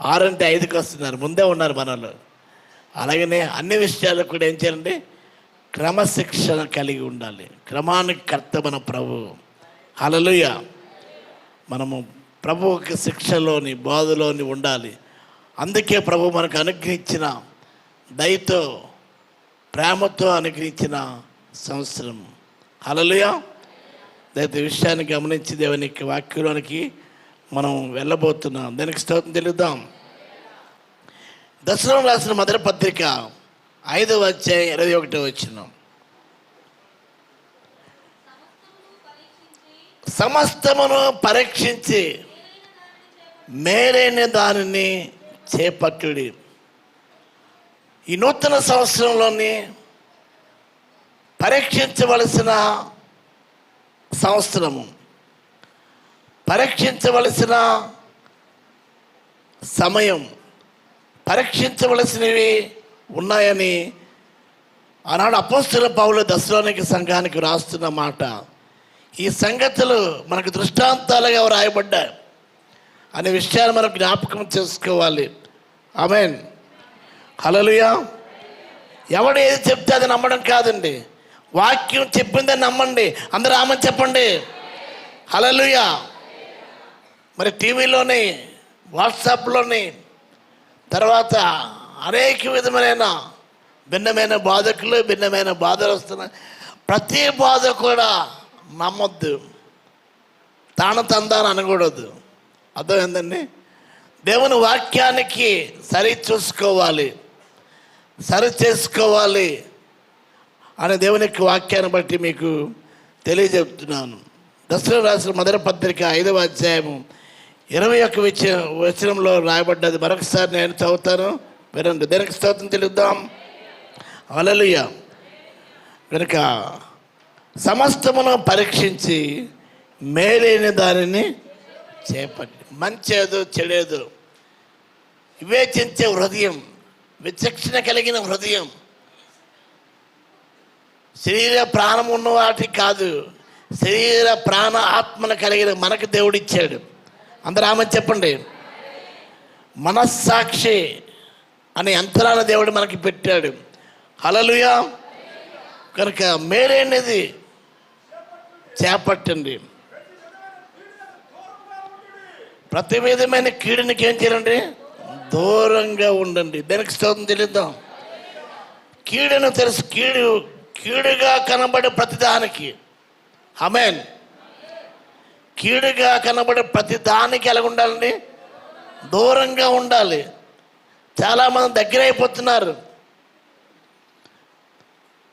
6 అంటే 5కి వస్తున్నారు, ముందే ఉన్నారు మనలో. అలాగనే అన్ని విషయాలు కూడా ఏం చేయాలంటే క్రమశిక్షణ కలిగి ఉండాలి. క్రమానికి కర్త మన ప్రభువు. హల్లెలూయా. మనము ప్రభువుకి శిక్షలోని బోధలోని ఉండాలి. అందుకే ప్రభు మనకు అనుగ్రహించిన దయతో ప్రేమతో అనుగ్రహించిన సంవత్సరం. హల్లెలూయా. దయతో విషయాన్ని గమనించి దేవుని వాక్యంలోనికి మనం వెళ్ళబోతున్నాం. దానికి స్తోత్రం తెలుద్దాం. దశలో రాసిన మొదటి పత్రిక 5వ అధ్యాయం 21వ వచనం. సమస్తమును పరీక్షించి మేలైన దానిని చేపట్టుడి. ఈ నూతన సంవత్సరంలోని పరీక్షించవలసిన సంవత్సరము, పరీక్షించవలసిన సమయం, పరీక్షించవలసినవి ఉన్నాయని ఆనాడు అపోస్తలుడైన పౌలు దశలోనిక సంఘానికి రాస్తున్న మాట. ఈ సంగతులు మనకు దృష్టాంతాలుగా రాయబడ్డాయి అనే విషయాన్ని మనం జ్ఞాపకం చేసుకోవాలి. ఆమేన్. హల్లెలూయా. ఎవడు ఏది చెప్తే అది నమ్మడం కాదండి. వాక్యం చెప్పిందని నమ్మండి. అందరూ ఆమని చెప్పండి. హల్లెలూయా. మరి టీవీలోని, వాట్సాప్లోని, తర్వాత అనేక విధమైన భిన్నమైన బాధకులు, భిన్నమైన బాధలు వస్తున్నాయి. ప్రతి బాధ కూడా నమ్మొద్దు, తాను అనకూడదు. అర్థం ఏందండి? దేవుని వాక్యానికి సరి చూసుకోవాలి, సరి చేసుకోవాలి అనే దేవుని యొక్క వాక్యాన్ని బట్టి మీకు తెలియజెప్తున్నాను. దశలో రాసిన మొదటి పత్రిక 5వ అధ్యాయము 21వ వచనంలో రాయబడ్డది. మరొకసారి నేను చదువుతాను, వినండి. దేనికి స్తోత్రం తెలుద్దాం. హల్లెలూయా. కనుక సమస్తమును పరీక్షించి మేలైన దానిని చేపట్టి, మంచేదో చెడేదో వివేచించే హృదయం, విచక్షణ కలిగిన హృదయం, శరీర ప్రాణం ఉన్న వాటికి కాదు, శరీర ప్రాణ ఆత్మను కలిగిన మనకు దేవుడిచ్చాడు. అందరూ ఆమె చెప్పండి. మనస్సాక్షి అనే యంత్రాన్ని దేవుడు మనకి పెట్టాడు. హల్లెలూయా. కనుక మేలైనది చేపట్టండి. ప్రతి విధమైన కీడునికి ఏం చేయండి? దూరంగా ఉండండి. దానికి స్తోత్రం చెల్లిద్దాం. కీడును తెలుసు, కీడుగా కనబడే ప్రతిదానికి, ఆమేన్, కీడుగా కనబడే ప్రతిదానికి ఎలా ఉండాలండి? దూరంగా ఉండాలి. చాలామంది దగ్గర అయిపోతున్నారు.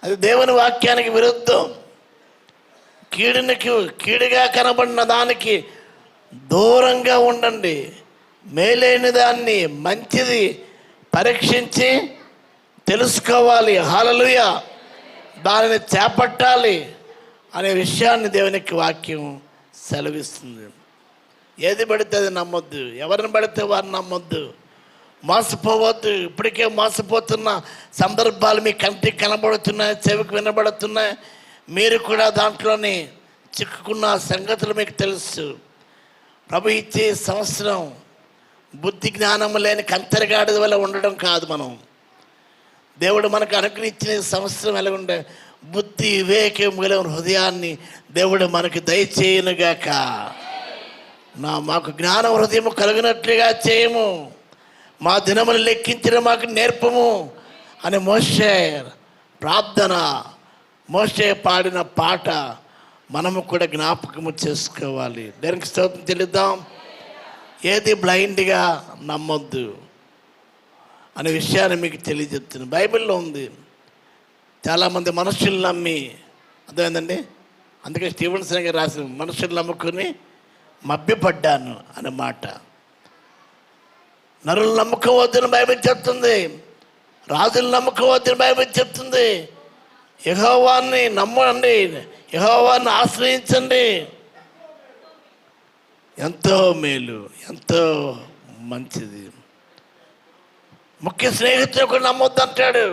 అది దేవుని వాక్యానికి విరుద్ధం. కీడుగా కనబడిన దానికి దూరంగా ఉండండి. మేలైన దాన్ని, మంచిది పరీక్షించి తెలుసుకోవాలి. హల్లెలూయా. దానిని చేపట్టాలి అనే విషయాన్ని దేవునికి వాక్యం సెలవిస్తుంది. ఏది పడితే అది నమ్మొద్దు, ఎవరిని పడితే వారిని నమ్మొద్దు, మోసపోవద్దు. ఇప్పటికే మోసపోతున్న సందర్భాలు మీ కంటికి కనబడుతున్నాయి, చెవికి వినబడుతున్నాయి. మీరు కూడా దాంట్లోనే చిక్కుకున్న సంగతులు మీకు తెలుసు. ప్రభు ఇచ్చే సంవత్సరం బుద్ధి జ్ఞానము లేని కంతరగాడి వల్ల ఉండడం కాదు. మనం దేవుడు మనకు అనుగ్రహించిన సంవత్సరం ఎలా ఉండే బుద్ధి వివేకం కలిగిన హృదయాన్ని దేవుడు మనకు దయచేయనుగాక. మాకు జ్ఞాన హృదయము కలిగినట్లుగా చేయము, మా దినములు లెక్కించిన మాకు నేర్పము అని మోషే ప్రార్థన, మోషే పాడిన పాట మనము కూడా జ్ఞాపకము చేసుకోవాలి. దానికి స్తోత్రం చెల్లిద్దాం. ఏది బ్లైండ్గా నమ్మొద్దు అనే విషయాన్ని మీకు తెలియజెప్తున్నాను. బైబిల్లో ఉంది. చాలామంది మనుషులు నమ్మి, అర్థమైందండి, అందుకే స్టీవెన్సన్ గారు రాసిన మనుషులు నమ్ముకొని మభ్యపడ్డాను అనే మాట. నరులు నమ్ముకోవద్దని బైబిల్ చెప్తుంది, రాజులు నమ్ముకోవద్దని బైబిల్ చెప్తుంది. యెహోవాని నమ్మండి, యెహోవాని ఆశ్రయించండి, ఎంతో మేలు, ఎంతో మంచిది. ముఖ్య స్నేహితులు కూడా నమ్మొద్దు అంటాడు.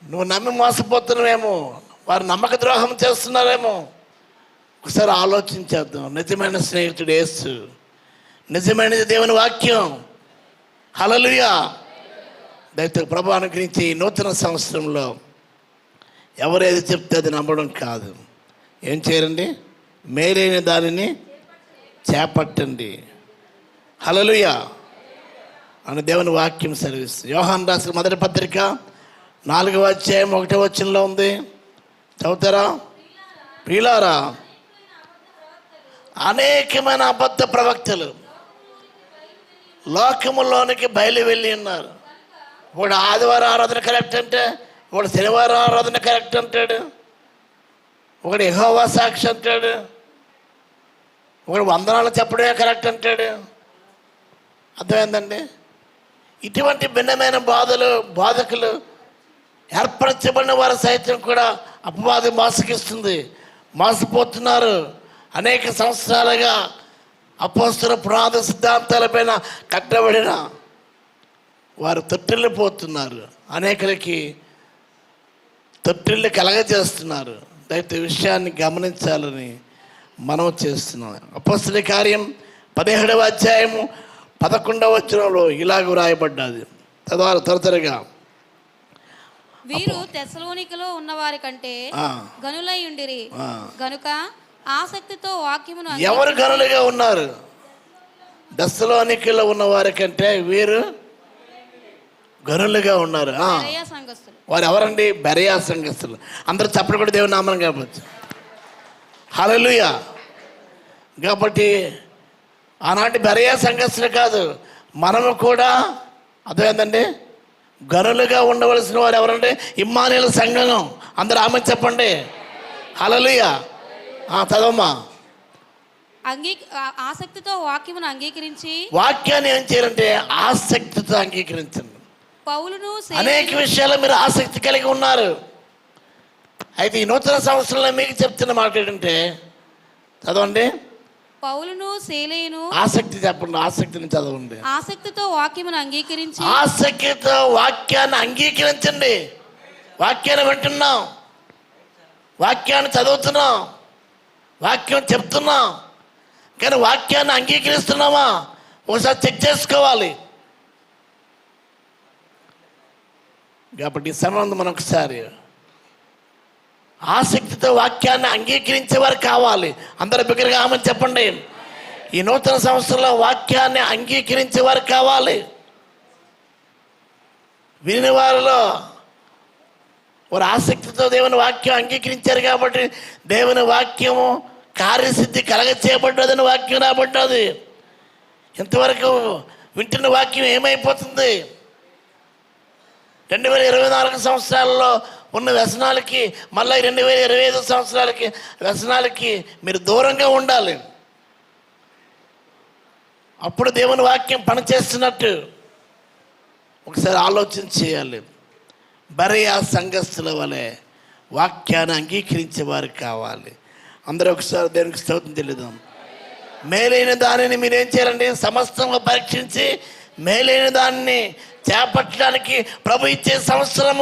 నువ్వు నమ్మి మోసపోతున్నావేమో, వారు నమ్మక ద్రోహం చేస్తున్నారేమో. ఒకసారి ఆలోచించేద్దాం. నిజమైన స్నేహితుడు యేసు, నిజమైనది దేవుని వాక్యం. హల్లెలూయా. దయతో ప్రభు అనుగ్రహించి ఈ నూతన సంవత్సరంలో ఎవరేది చెప్తే అది నమ్మడం కాదు. ఏం చేయండి? మేలైన దానిని చేపట్టండి. హల్లెలూయా అని దేవుని వాక్యం సెలవిస్తుంది. యోహాను రాసిన మొదటి పత్రిక 4వ అధ్యాయం 1వ వచనంలో ఉంది. చదువుతారా? ప్రియులారా, అనేకమైన అబద్ధ ప్రవక్తలు లోకములోనికి బయలు వెళ్ళి ఉన్నారు. ఒకడు ఆదివారం ఆరాధన కరెక్ట్ అంటే, ఒకడు శనివారం ఆరాధన కరెక్ట్ అంటాడు, ఒకడు యెహోవా సాక్షి అంటాడు, ఒకడు వందనాలు చెప్పడమే కరెక్ట్ అంటాడు. అర్థమైందండి? ఇటువంటి భిన్నమైన బోధకులు ఏర్పరచబడిన వారు సైతం కూడా అపవాది మోసగిస్తుంది, మోసపోతున్నారు. అనేక సంవత్సరాలుగా అపోస్తల పునాద సిద్ధాంతాలపైన కట్టబడిన వారు తొట్టిల్లిపోతున్నారు, అనేకలకి తొట్టిల్లి కలగజేస్తున్నారు. దయతో విషయాన్ని గమనించాలని మనం చేస్తున్నాం. అపోస్తల కార్యం 17వ అధ్యాయము 11వ వచనంలో ఇలాగ వ్రాయబడ్డది. త్వరగా వీరు తెస్సలోనికలో ఉన్నవారి కంటే ఆ. గనులై ఉండిరి ఆ. గనుక ఆసక్తితో వాక్యమును ఎవరు గనులుగా ఉన్నారు? తెస్సలోనికలో ఉన్న వారి కంటే వీరు గనులుగా ఉన్నారు. బెరయ సంఘస్థులు. వారు ఎవరండి? బెరయా సంఘస్థులు. అందరూ చప్పట్లు కూడా దేవుని నామం కాబట్టి హల్లెలూయా. కాబట్టి ఆనాటి బెరయా సంఘస్థులు కాదు, మనము కూడా అదేంటండి గనులుగా ఉండవలసిన వారు ఎవరంటే ఇమ్మానుయేలు సంఘం. అందరూ ఆమె చెప్పండి హల్లెలూయా. చదవమ్మా. ఆసక్తితో వాక్యమును అంగీకరించి వాక్యాన్ని ఏం చేయాలంటే ఆసక్తితో అంగీకరించండి. పౌలును అనేక విషయాలు మీరు ఆసక్తి కలిగి ఉన్నారు. అయితే ఈ నూతన సంవత్సరంలో మీకు చెప్తున్న మాట ఏంటంటే చదవండి. పౌలును సేలేను ఆసక్తి చెప్పండి, ఆసక్తిని చదవండి. ఆసక్తితో వాక్యమును అంగీకరించి ఆసక్తితో వాక్యాన్ని అంగీకరించండి. వాక్యాన్ని వింటున్నాం, వాక్యాన్ని చదువుతున్నాం, వాక్యం చెప్తున్నాం, కానీ వాక్యాన్ని అంగీకరిస్తున్నామా ఒకసారి చెక్ చేసుకోవాలి. కాబట్టి ఈ సమయంలో మనం ఒకసారి ఆసక్తితో వాక్యాన్ని అంగీకరించేవారు కావాలి. అందరూ బిగ్గరగా ఆమని చెప్పండి. ఈ నూతన సంవత్సరంలో వాక్యాన్ని అంగీకరించేవారు కావాలి. విని వారిలో వారు ఆసక్తితో దేవుని వాక్యం అంగీకరించారు కాబట్టి దేవుని వాక్యము కార్యసిద్ధి చేయబడ్డదని వాక్యం రాబడ్డది. ఇంతవరకు వింటున్న వాక్యం ఏమైపోతుంది? 2024 సంవత్సరాల్లో ఉన్న వ్యసనాలకి మళ్ళీ 2025 సంవత్సరాలకి వ్యసనాలకి మీరు దూరంగా ఉండాలి. అప్పుడు దేవుని వాక్యం పనిచేస్తున్నట్టు ఒకసారి ఆలోచన చేయాలి. బెరయా సంఘస్థుల వలె వాక్యాన్ని అంగీకరించే వారు కావాలి. అందరూ ఒకసారి దేవునికి స్తోత్రం చెల్లిద్దాం. మేలైన దానిని మీరేం చేయాలండి? సమస్తంగా పరీక్షించి మేలైన దాన్ని చేపట్టడానికి ప్రభు ఇచ్చే సంవత్సరం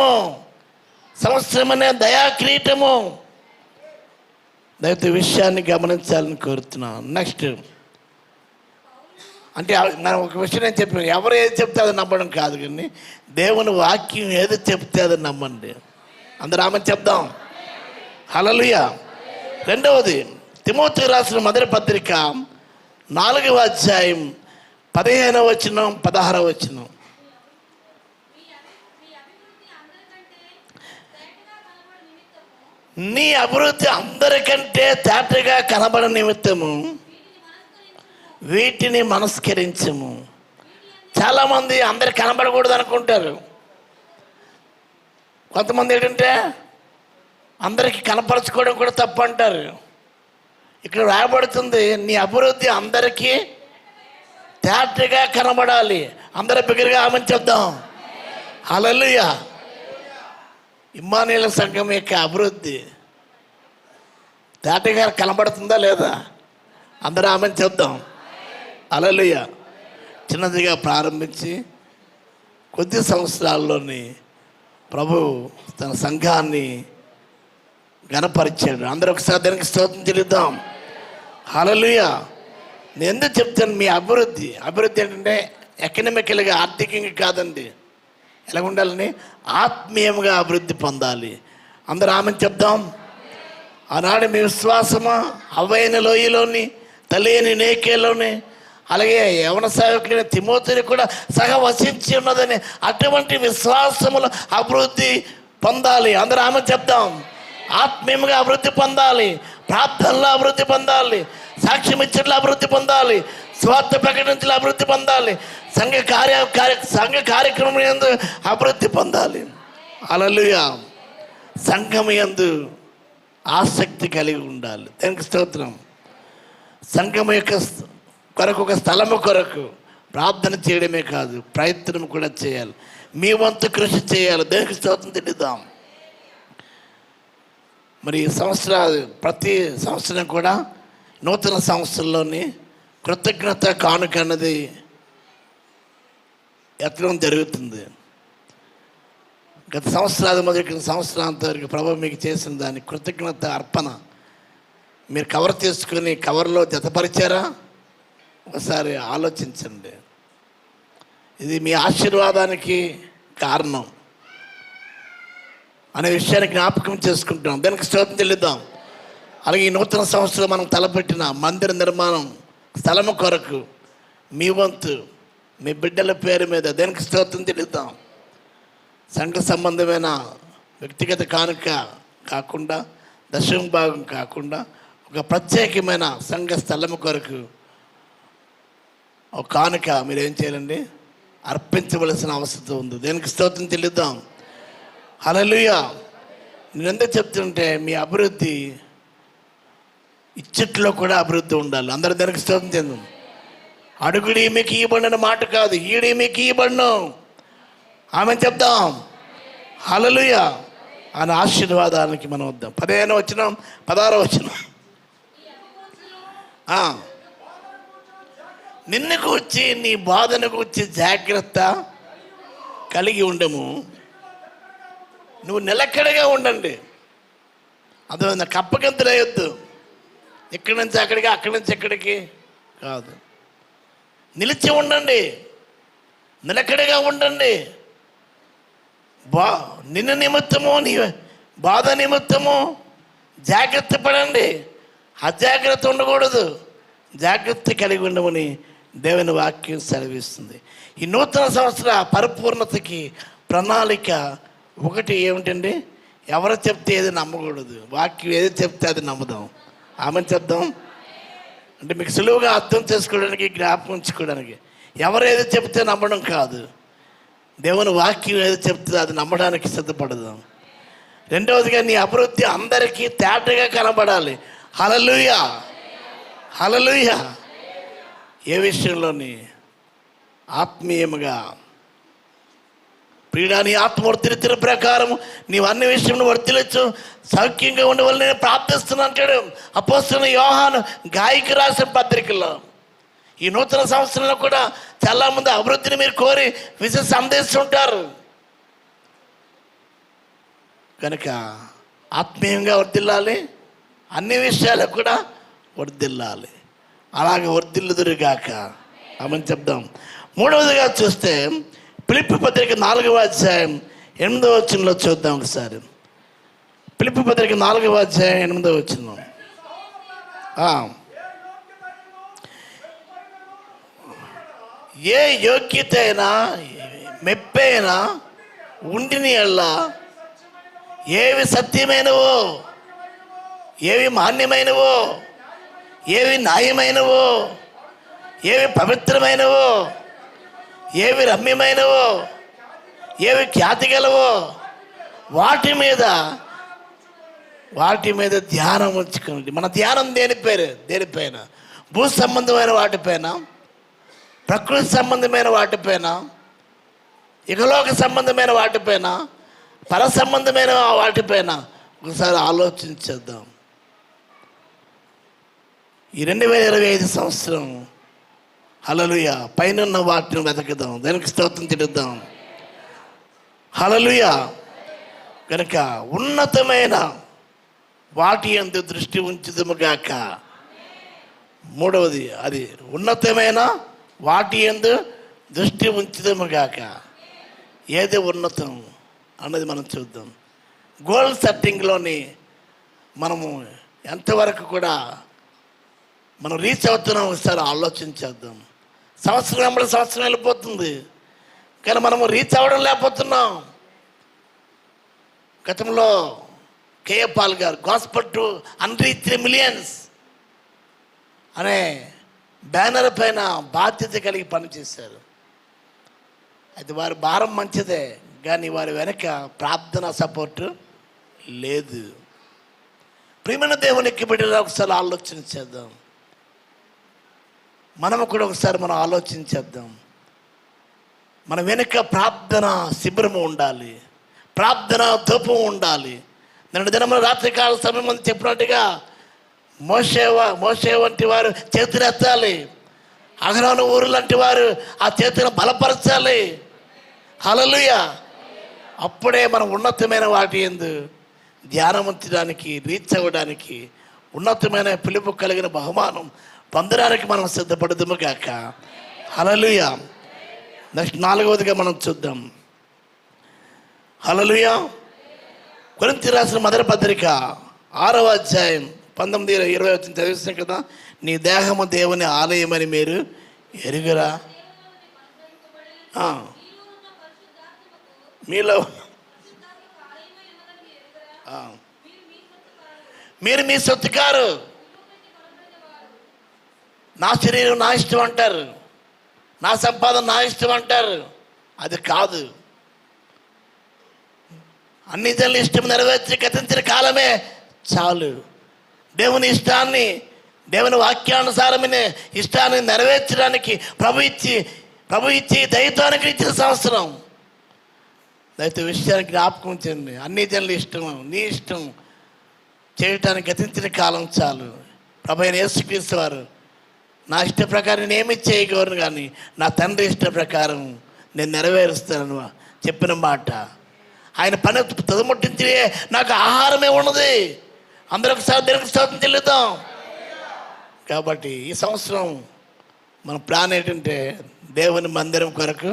అనే దయా కిరీటము. దయతో విషయాన్ని గమనించాలని కోరుతున్నాను. నెక్స్ట్ అంటే ఒక విషయం నేను చెప్పాను, ఎవరు ఏది చెప్తే అది నమ్మడం కాదు, కానీ దేవుని వాక్యం ఏది చెప్తే అది నమ్మండి. అందరూ ఆమె చెప్దాం హల్లెలూయా. రెండవది తిమోతికి రాసిన మొదటి పత్రిక 4వ అధ్యాయం 15వ వచనం 16వ వచనం. నీ అభివృద్ధి అందరికంటే తేటగా కనబడ నిమిత్తము వీటిని మనస్కరించము. చాలామంది అందరు కనబడకూడదు అనుకుంటారు. కొంతమంది ఏంటంటే అందరికీ కనపరచుకోవడం కూడా తప్పు అంటారు. ఇక్కడ రాయబడుతుంది నీ అభివృద్ధి అందరికీ తేటగా కనబడాలి. అందరూ బిగ్గరగా ఆమని చెప్దాం హల్లెలూయా. ఇమ్మానుయేలు సంఘం యొక్క అభివృద్ధి తేటగా కనబడుతుందా లేదా? అందరూ ఆమని చెప్దాం హల్లెలూయా. చిన్నదిగా ప్రారంభించి కొద్ది సంవత్సరాల్లోని ప్రభు తన సంఘాన్ని ఘనపరిచాడు. అందరూ ఒకసారి దానికి స్తోత్రం చెల్లిద్దాం హల్లెలూయా. నేను ఎందుకు చెప్తాను? మీ అభివృద్ధి ఏంటంటే ఎకనామికల్గా ఆర్థికంగా కాదండి. ఎలా ఉండాలని? ఆత్మీయంగా అభివృద్ధి పొందాలి. అందరూ ఆమెను చెప్దాం. ఆనాడు మీ విశ్వాసమా అవ్వైన లోయలోని తల్లిని నేకేలోని అలాగే యవన సేవకులైన తిమోతిని కూడా సహ వసించి ఉన్నదని అటువంటి విశ్వాసములు అభివృద్ధి పొందాలి. అందరూ ఆమె చెప్దాం. ఆత్మీయంగా అభివృద్ధి పొందాలి, ప్రార్థనలో అభివృద్ధి పొందాలి, సాక్ష్యం ఇచ్చట్లో అభివృద్ధి పొందాలి, స్వార్థ ప్రకటించలో అభివృద్ధి పొందాలి, సంఘ కార్యక్రమం యందు అభివృద్ధి పొందాలి. హల్లెలూయా. సంఘం యందు ఆసక్తి కలిగి ఉండాలి. దానికి స్తోత్రం. సంఘం యొక్క కొరకు ఒక స్థలము కొరకు ప్రార్థన చేయడమే కాదు, ప్రయత్నం కూడా చేయాలి. మీ వంతు కృషి చేయాలి. దేనికి స్తోత్రం చెల్లిద్దాం. మరి ప్రతి సంవత్సరం కూడా నూతన సంవత్సరంలోని కృతజ్ఞత కానుక అన్నది ఎత్తడం జరుగుతుంది. గత సంవత్సరాలు మొదటి సంవత్సరాంత వరకు ప్రభు మీకు చేసిన దాని కృతజ్ఞత అర్పణ మీరు కవర్ చేసుకుని కవర్లో జతపరిచారా? ఒకసారి ఆలోచించండి. ఇది మీ ఆశీర్వాదానికి కారణం అనే విషయాన్ని జ్ఞాపకం చేసుకుంటున్నాం. దానికి స్తోత్రం చెల్లిద్దాం. అలాగే ఈ నూతన సంవత్సరం మనం తలపెట్టిన మందిర నిర్మాణం స్థలము కొరకు మీ వంతు మీ బిడ్డల పేరు మీద దానికి స్తోత్రం చెల్లిద్దాం. సంఘ సంబంధమైన వ్యక్తిగత కానుక కాకుండా, దశమ భాగం కాకుండా, ఒక ప్రత్యేకమైన సంఘ స్థలము కొరకు ఒక కానుక మీరు ఏం చేయాలండి, అర్పించవలసిన అవసరం ఉంది. దేనికి స్తోత్రం చెల్లిద్దాం. హల్లెలూయా. నేను ఎందుకు చెప్తుంటే మీ అభివృద్ధి ఇచ్చట్లో కూడా అభివృద్ధి ఉండాలి. అందరూ దానికి స్తోత్రం చెందాం. అడుగుడి మీకు ఇవ్వబడిన మాట కాదు, ఈడి మీకు ఇవ్వబడను. ఆమె చెప్దాం. హల్లెలూయా. ఆయన ఆశీర్వాదానికి మనం వద్దాం. 15వ వచనం 16వ వచనం. నిన్ను కూర్చి నీ బాధను కూర్చి జాగ్రత్త కలిగి ఉండము. నువ్వు నిలకడగా ఉండండి. అదో కప్పగంతులేయొద్దు. ఇక్కడి నుంచి అక్కడికి, అక్కడి నుంచి ఎక్కడికి కాదు. నిలిచి ఉండండి, నిలకడగా ఉండండి. నిన్ను నిమిత్తము, నీ బాధ నిమిత్తము జాగ్రత్త పడండి. అజాగ్రత్త ఉండకూడదు, జాగ్రత్త కలిగి ఉండమని దేవుని వాక్యం సెలవిస్తుంది. ఈ నూతన సంవత్సర పరిపూర్ణతకి ప్రణాళిక ఒకటి ఏమిటండి, ఎవరు చెప్తే ఏది నమ్మకూడదు, వాక్యం ఏది చెప్తే అది నమ్ముదాం. ఆమె చెప్దాం. అంటే మీకు సులువుగా అర్థం చేసుకోవడానికి, జ్ఞాపకం ఉంచుకోవడానికి. ఎవరు ఏది చెప్తే నమ్మడం కాదు, దేవుని వాక్యం ఏది చెప్తే అది నమ్మడానికి సిద్ధపడదాం. రెండవదిగా నీ అభివృద్ధి అందరికీ తేటగా కనబడాలి. హల్లెలూయా, హల్లెలూయా. ఏ విషయంలోని ఆత్మీయముగా ప్రియుడా, నీ ఆత్మవర్తిని ప్రకారం నీవు అన్ని విషయంలో వర్తిలచ్చు సౌఖ్యంగా ఉండవాలని నేను ప్రార్థిస్తున్నాను అంటాడు అపోస్తలుడైన యోహాను గాయకు రాసిన పత్రికలో. ఈ నూతన సంవత్సరంలో కూడా చాలా మంది అభివృద్ధిని మీరు కోరి విశేష సందేశిస్తుంటారు కనుక ఆత్మీయంగా వర్ధిల్లాలి, అన్ని విషయాలకు కూడా వర్ధిల్లాలి. అలాగే వర్ధిల్లుదురుగాక. ఆమెను చెప్దాం. మూడవదిగా చూస్తే ఫిలిప్పీ పత్రిక 4వ అధ్యాయం 8వ వచనంలో చూద్దాం ఒకసారి. ఫిలిప్పీ పత్రిక 4వ అధ్యాయం 8వ వచనం. ఏ యోగ్యత అయినా మెప్పైనా ఉండిని ఎల్లా ఏవి సత్యమైనవో, ఏవి మాన్యమైనవో, ఏవి న్యాయమైనవో, ఏవి పవిత్రమైనవో, ఏవి రమ్యమైనవో, ఏవి ఖ్యాతి గలవో వాటి మీద ధ్యానం ఉంచుకోండి. మన ధ్యానం దేనిపైన? భూ సంబంధమైన వాటిపైన, ప్రకృతి సంబంధమైన వాటిపైన, ఇహలోక సంబంధమైన వాటిపైన, పర సంబంధమైన వాటిపైన ఒకసారి ఆలోచించేద్దాం. ఈ 2025 సంవత్సరం హల్లెలూయా పైనున్న వాటిని వెతకుదాం. దానికి స్తోత్రం చెల్లిద్దాం. హల్లెలూయా. కనుక ఉన్నతమైన వాటి యందు దృష్టి ఉంచుదుముగాక. మూడవది అది, ఉన్నతమైన వాటి యందు దృష్టి ఉంచుదుముగాక. ఏది ఉన్నతం అన్నది మనం చూద్దాం. గోల్ సెట్టింగ్లోని మనము ఎంతవరకు కూడా మనం రీచ్ అవుతున్నాం ఒకసారి ఆలోచించేద్దాం. సంవత్సరం వెళ్ళిపోతుంది కానీ మనము రీచ్ అవ్వడం లేకపోతున్నాం. గతంలో కేఏ పాల్ గారు గాస్పల్ టు అన్రీచ్డ్ మిలియన్స్ అనే బ్యానర్ పైన బాధ్యత కలిగి పనిచేశారు. అయితే వారి భారం మంచిదే కానీ వారి వెనక ప్రార్థన సపోర్టు లేదు. ప్రియమైన దేవునికి బిడ్డలా ఒకసారి ఆలోచించేద్దాం. మనము కూడా ఒకసారి మనం ఆలోచించేద్దాం. మన వెనుక ప్రార్థన శిబిరము ఉండాలి, ప్రార్థన ధూపం ఉండాలి. నిన్న దినమున రాత్రికాల సమయం మంది చెప్పినట్టుగా మోషే వంటి వారు చేతులెత్తాలి, అహరోను ఊరు లాంటి వారు ఆ చేతులను బలపరచాలి. హల్లెలూయా. అప్పుడే మనం ఉన్నతమైన వాటి యందు ధ్యానం ఉంచడానికి, రీచ్ అవ్వడానికి, ఉన్నతమైన పిలుపు కలిగిన బహుమానం పొందడానికి మనం సిద్ధపడదుము గాక. హల్లెలూయా. నెక్స్ట్ 4వదిగా మనం చూద్దాం. హల్లెలూయా. కొరింథీ రాసిన మొదటి పత్రిక 6వ అధ్యాయం 19-20 వచ్చిన చదివిస్తాం కదా. నీ దేహము దేవుని ఆలయమని మీరు ఎరుగురా. మీలో మీరు మీ సొత్తు కారు. నా శరీరం నా ఇష్టం అంటారు, నా సంపాదన నా ఇష్టం అంటారు. అది కాదు. అన్ని జనుల ఇష్టం నెరవేర్చి గతించిన కాలమే చాలు. దేవుని ఇష్టాన్ని, దేవుని వాక్యానుసారమైన ఇష్టాన్ని నెరవేర్చడానికి ప్రభు ఇచ్చి దయతో అనుగ్రహించిన సంవత్సరం. దయతో విషయానికి జ్ఞాపకం చేయండి. అన్ని జనుల ఇష్టం, నీ ఇష్టం చేయటానికి గతించిన కాలం చాలు. ప్రభు అయిన యేసుక్రీస్తు వారు నా ఇష్ట ప్రకారం నేను ఏమి చేయగలను, కానీ నా తండ్రి ఇష్ట ప్రకారం నేను నెరవేరుస్తాను చెప్పిన మాట. ఆయన పని తుదముట్టించి నాకు ఆహారమే ఉన్నది. అందరూ ఒకసారి దేవునికి స్తోత్రం చెల్లిద్దాం. కాబట్టి ఈ సంవత్సరం మన ప్లాన్ ఏంటంటే దేవుని మందిరం కొరకు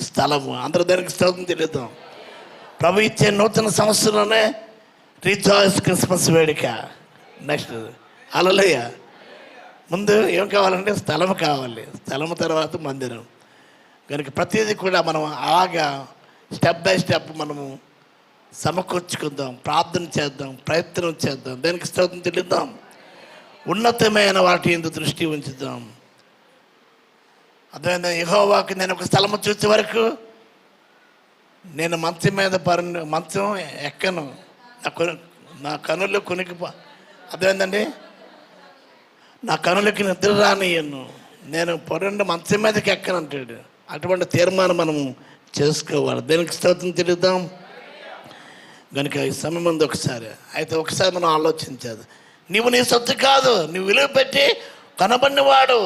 స్థలము. అందరూ దేవునికి స్తోత్రం చెల్లిద్దాం. ప్రభు ఇచ్చే నూతన సంవత్సరంలోనే రీజాయిస్ క్రిస్మస్ వేడుక. నెక్స్ట్ హల్లెలూయా. ముందు ఏం కావాలంటే స్థలం కావాలి, స్థలం తర్వాత మందిరం. కనుక ప్రతిదీ కూడా మనం అలాగా స్టెప్ బై స్టెప్ మనము సమకూర్చుకుందాం, ప్రార్థన చేద్దాం, ప్రయత్నం చేద్దాం, దానికి స్తోత్రం చెల్లిద్దాం. ఉన్నతమైన వాటి యందు దృష్టి ఉంచుదాం. అర్థమైందా? యెహోవాకు నేను ఒక స్థలము చూసే వరకు నేను మంచం ఎక్కను, నా కనులు కొనికిపో. అర్థమైందండి? నా కనులకి నిద్ర రానియను, నేను మంచం మీదకి ఎక్కనంటాడు. అటువంటి తీర్మానం మనము చేసుకోవాలి. దేనికి స్తోత్రం చెల్లిద్దాం. కనుక ఈ సమయం ముందు ఒకసారి మనం ఆలోచించేది. నీవు నీ సొత్తు కాదు, నువ్వు విలువ పెట్టి కనబడినవాడు.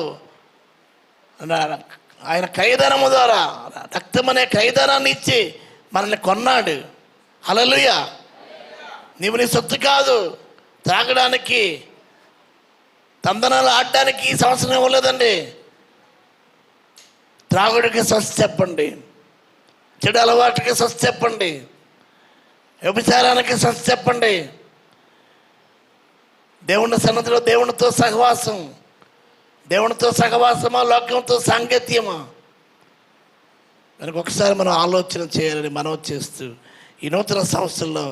ఆయన ఖైదనము ద్వారా, రక్తం అనే ఖైదనాన్ని ఇచ్చి మనల్ని కొన్నాడు. హల్లెలూయా. నీవు నీ సొత్తు కాదు. త్రాగడానికి, తందనాలు ఆడడానికి ఈ సంవత్సరం ఇవ్వలేదండి. త్రాగుడికి స్వస్థ చెప్పండి, చెడు అలవాటుకి స్వస్థ చెప్పండి, వ్యభిచారానికి స్వస్థ చెప్పండి. దేవుని సన్నిధిలో దేవునితో సహవాసమా, లోకంతో సాంగత్యమా? కనుక ఒకసారి మనం ఆలోచన చేయాలని మనం చేస్తూ ఈ నూతన సంవత్సరంలో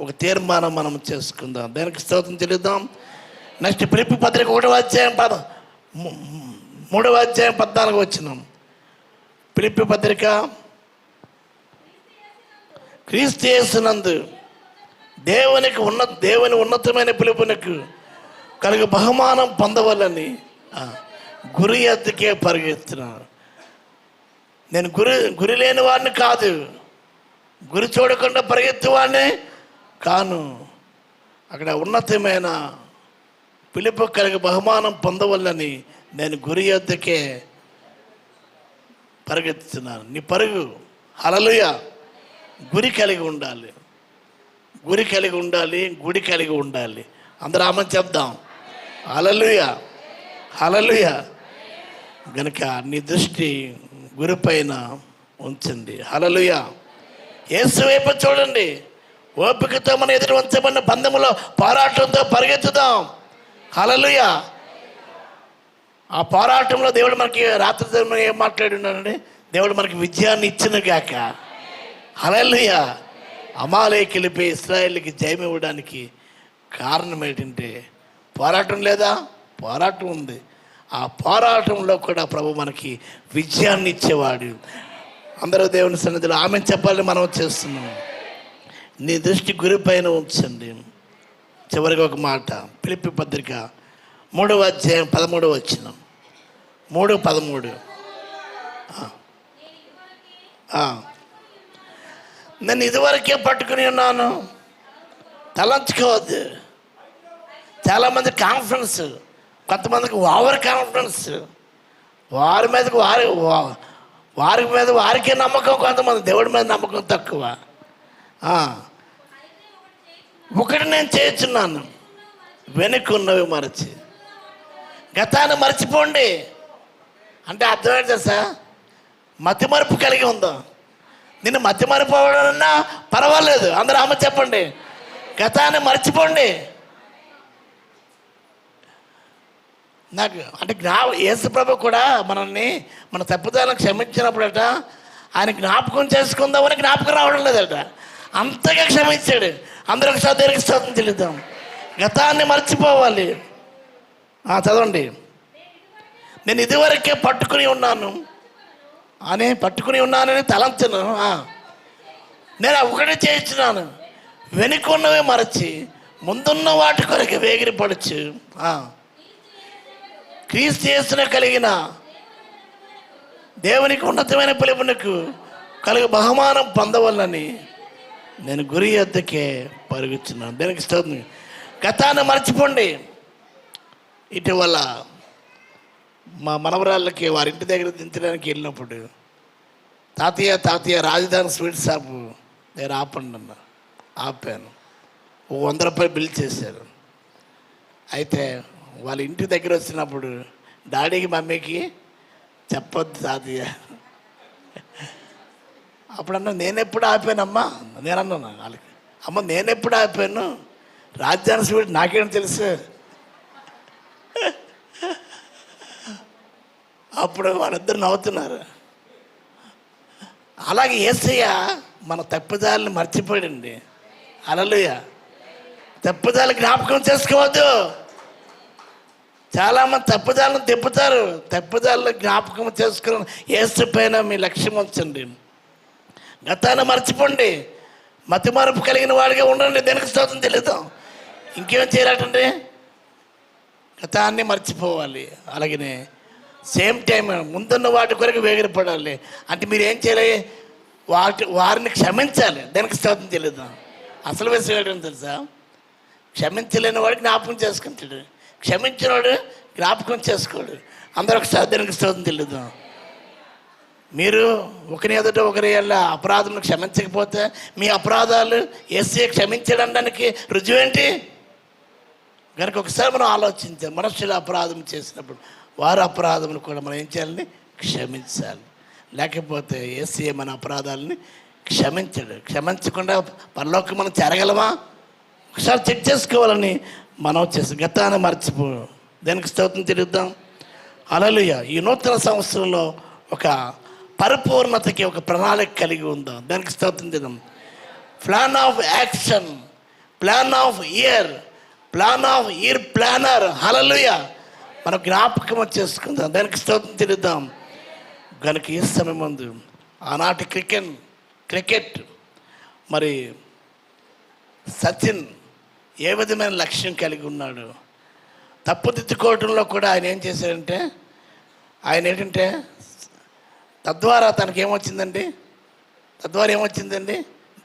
ఒక తీర్మానం మనం చేసుకుందాం. దానికి స్తోత్రం చెల్లిద్దాం. నెక్స్ట్ ఫిలిప్పీ పత్రిక 3వ అధ్యాయం 14 వచ్చినాం. ఫిలిప్పీ పత్రిక క్రీస్తు యేసునందు దేవుని ఉన్నతమైన పిలుపునకు కనుక బహుమానం పొందవాలని గురి ఎద్దుకే పరిగెత్తున్నాను. నేను గురి లేని వాడిని కాదు, గురి చూడకుండా పరిగెత్తేవాడిని కాను. అక్కడ ఉన్నతమైన పిలుపు కలిగి బహుమానం పొందవల్లని నేను గురి ఎద్దుకే పరిగెత్తుతున్నాను. నీ పరుగు హల్లెలూయా. గురి కలిగి ఉండాలి, గుడి కలిగి ఉండాలి. అందరూ ఆమని చెప్దాం. హల్లెలూయా, హల్లెలూయా. గనుక నీ దృష్టి గురిపైన ఉంచండి. హల్లెలూయా. యేసు వైపు చూడండి. ఓపికతో మన ఎదురు ఉంచబడిన బంధములో పోరాటంతో పరిగెత్తుదాం. హల్లెలూయా. ఆ పోరాటంలో దేవుడు మనకి రాత్రి ఏం మాట్లాడున్నాడండి? దేవుడు మనకి విజయాన్ని ఇచ్చిన గాక. హల్లెలూయా. అమాలేకీయులపై ఇశ్రాయేలుకి జయం ఇవ్వడానికి కారణం ఏంటంటే పోరాటం లేదా? పోరాటం ఉంది. ఆ పోరాటంలో కూడా ప్రభు మనకి విజయాన్ని ఇచ్చేవాడు. అందరూ దేవుని సన్నిధిలో ఆమె చెప్పాలని మనం చేస్తున్నాం. నీ దృష్టి గురిపైన ఉంచండి. చివరిగా ఒక మాట, ఫిలిప్పీ పత్రిక 3వ అధ్యాయం 13వ వచనం. 3:13. నేను ఇదివరకే పట్టుకుని ఉన్నాను. తలంచుకోవద్దు. చాలామంది కాన్ఫిడెన్స్, కొంతమందికి ఓవర్ కాన్ఫిడెన్స్, వారి మీద వారికే నమ్మకం, కొంతమంది దేవుడి మీద నమ్మకం తక్కువ. ఒకటి నేను చేస్తున్నాను, వెనుకున్నవి మరచి. గతాన్ని మర్చిపోండి అంటే అర్థమైంది సార్. మతిమరుపు కలిగి ఉందాం. నిన్ను మతిమరుపు అవ్వడన్నా పర్వాలేదు, అందరూ ఆమె చెప్పండి. గతాన్ని మర్చిపోండి. నాకు అంటే యేసుప్రభు కూడా మనల్ని మన తప్పుదాలను క్షమించినప్పుడట ఆయన జ్ఞాపకం చేసుకుందామని జ్ఞాపకం రావడం లేదట, అంతగా క్షమించాడు. అందరూ ఒకసారి దేవునికి స్తోత్రం చెల్లిద్దాం. గతాన్ని మర్చిపోవాలి. చదవండి. నేను ఇదివరకే పట్టుకుని ఉన్నానని తలంచను. నేను ఒకటి చేయించున్నాను, వెనుకున్నవి మరచి ముందున్న వాటి కొరకు వేగిరి పడచ్చు. క్రీస్తు యేసున కలిగిన దేవునికి ఉన్నతమైన పిలుపునకు కలిగి బహుమానం పొందవలని నేను గురి యొద్దకే పరుగుచున్నాను. దేనికి స్తోత్రం. గతాన్ని మర్చిపోండి. ఇటీవల మా మనవరాళ్ళకి వారింటి దగ్గర దించడానికి వెళ్ళినప్పుడు తాతయ్య రాజధాని స్వీట్ షాపు దగ్గర ఆపండి అన్న. ఆపాను. 100 రూపాయలు బిల్ చేశారు. అయితే వాళ్ళ ఇంటి దగ్గర వచ్చినప్పుడు డాడీకి మమ్మీకి చెప్పొద్దు తాతయ్య. అప్పుడన్నా నేనెప్పుడు ఆపానమ్మా, నేనన్నాను వాళ్ళకి, అమ్మ నేనెప్పుడు ఆపాను, రాజధాని స్వీట్ నాకేం తెలుసు. అప్పుడు వాళ్ళిద్దరు నవ్వుతున్నారు. అలాగే యేసయ్య మన తప్పుదారులను మర్చిపోయాడండి. హల్లెలూయా. తప్పుదారులు జ్ఞాపకం చేసుకోవద్దు. చాలామంది తప్పుదారులను తిప్పుతారు. తప్పుదారులు జ్ఞాపకం చేసుకుని యేసు పైన మీ లక్ష్యం ఉంచండి. గతాన్ని మర్చిపోండి. మతి మరుపు కలిగిన వాడిగా ఉండండి. దేనికి స్తోత్రం చెల్లిద్దాం. ఇంకేం చేయాలంటే గతాన్ని మర్చిపోవాలి. అలాగనే సేమ్ టైం ముందున్న వాటి కొరకు వేగిరపడాలి. అంటే మీరు ఏం చేయాలి, వారిని క్షమించాలి. దానికి స్తోత్రం చెల్లిద్దాం. అసలు విషయం ఏంటంటే తెలుసా, క్షమించలేని వాడు జ్ఞాపకం చేసుకుంటాడు, క్షమించినవాడు జ్ఞాపకం చేసుకోడు. అందరూ ఒకసారి దానికి స్తోత్రం చెల్లిద్దాం. మీరు ఒకరి ఎదుట ఒకరి అపరాధం క్షమించకపోతే మీ అపరాధాలు యేసయ్య క్షమించడానికి రుజువేంటి? కనుక ఒకసారి మనం ఆలోచించాం. మనుషులు అపరాధం చేసినప్పుడు వారి అపరాధములు కూడా మనం ఏం చేయాలని క్షమించాలి. లేకపోతే యేసయ్య మన అపరాధాలని క్షమించడు. క్షమించకుండా పరలోకం మనం చేరగలమా? ఒకసారి చెక్ చేసుకోవాలని మనం చేసి గతాన్ని మర్చిపో. దానికి స్తోత్రం చెల్లిద్దాం. హల్లెలూయా. ఈ నూతన సంవత్సరంలో ఒక పరిపూర్ణతకి ఒక ప్రణాళిక కలిగి ఉందాం. దానికి స్తోత్రం చెల్లిద్దాం. Plan of action, plan of year planner. హల్లెలూయా. మనం జ్ఞాపకం చేసుకుందాం. దానికి స్తోత్రం చెల్లిద్దాం. కనుక ఈ సమయం ముందు ఆనాటి క్రికెట్ మరి సచిన్ ఏ విధమైన లక్ష్యం కలిగి ఉన్నాడు. తప్పుదిద్దుకోవడంలో కూడా ఆయన ఏం చేశాడంటే, ఆయన ఏంటంటే తద్వారా ఏమొచ్చిందండి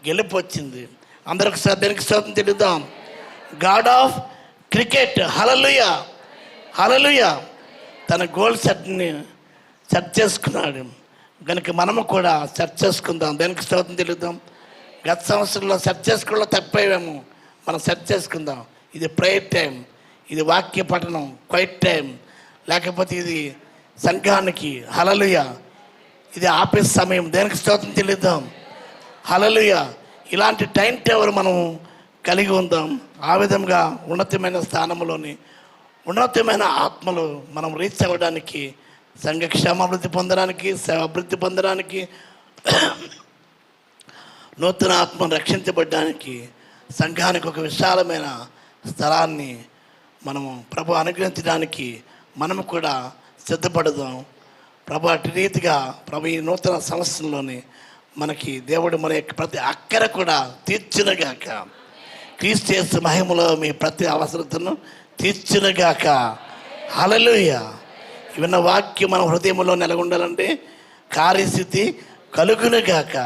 గెలుపు వచ్చింది. అందరూ ఒకసారి దానికి స్తోత్రం చెల్లిద్దాం. God of cricket. హల్లెలూయా. హల్లెలూయా. తన గోల్ సెట్ చేసుకున్నాడు. కనుక మనము కూడా సెట్ చేసుకుందాం. దానికి స్తోత్రం చెల్లిద్దాం. గత సంవత్సరంలో సెట్ చేసుకోవడంలో తప్పేమేమో మనం సెట్ చేసుకుందాం. ఇది ప్రేయర్ టైం, ఇది వాక్య పఠనం క్వైట్ టైం, లేకపోతే ఇది సంఘానికి. హల్లెలూయా. ఇది ఆఫీస్ సమయం. దేనికి స్తోత్రం చెల్లిద్దాం. హల్లెలూయా. ఇలాంటి టైం టేబుల్ మనం కలిగి ఉందాం. ఆ విధంగా ఉన్నతమైన స్థానంలోని ఉన్నతమైన ఆత్మలు మనం రీచ్ అవ్వడానికి, సంఘ క్షేమాభివృద్ధి పొందడానికి, సేవ అభివృద్ధి పొందడానికి, నూతన ఆత్మను రక్షించబడడానికి, సంఘానికి ఒక విశాలమైన స్థలాన్ని మనము ప్రభు అనుగ్రహించడానికి మనము కూడా సిద్ధపడదాం. ప్రభు అటు రీతిగా ప్రభు ఈ నూతన సంవత్సరంలోని మనకి దేవుడు మన యొక్క ప్రతి అక్కర కూడా తీర్చునుగాక. క్రీస్తు యేసు మహిమలో మీ ప్రతి అవసరతను తీర్చునుగాక. హల్లెలూయా. ఇవన్న వాక్యం మన హృదయంలో నెలకొండాలంటే కార్యస్థితి కలుగునుగాక.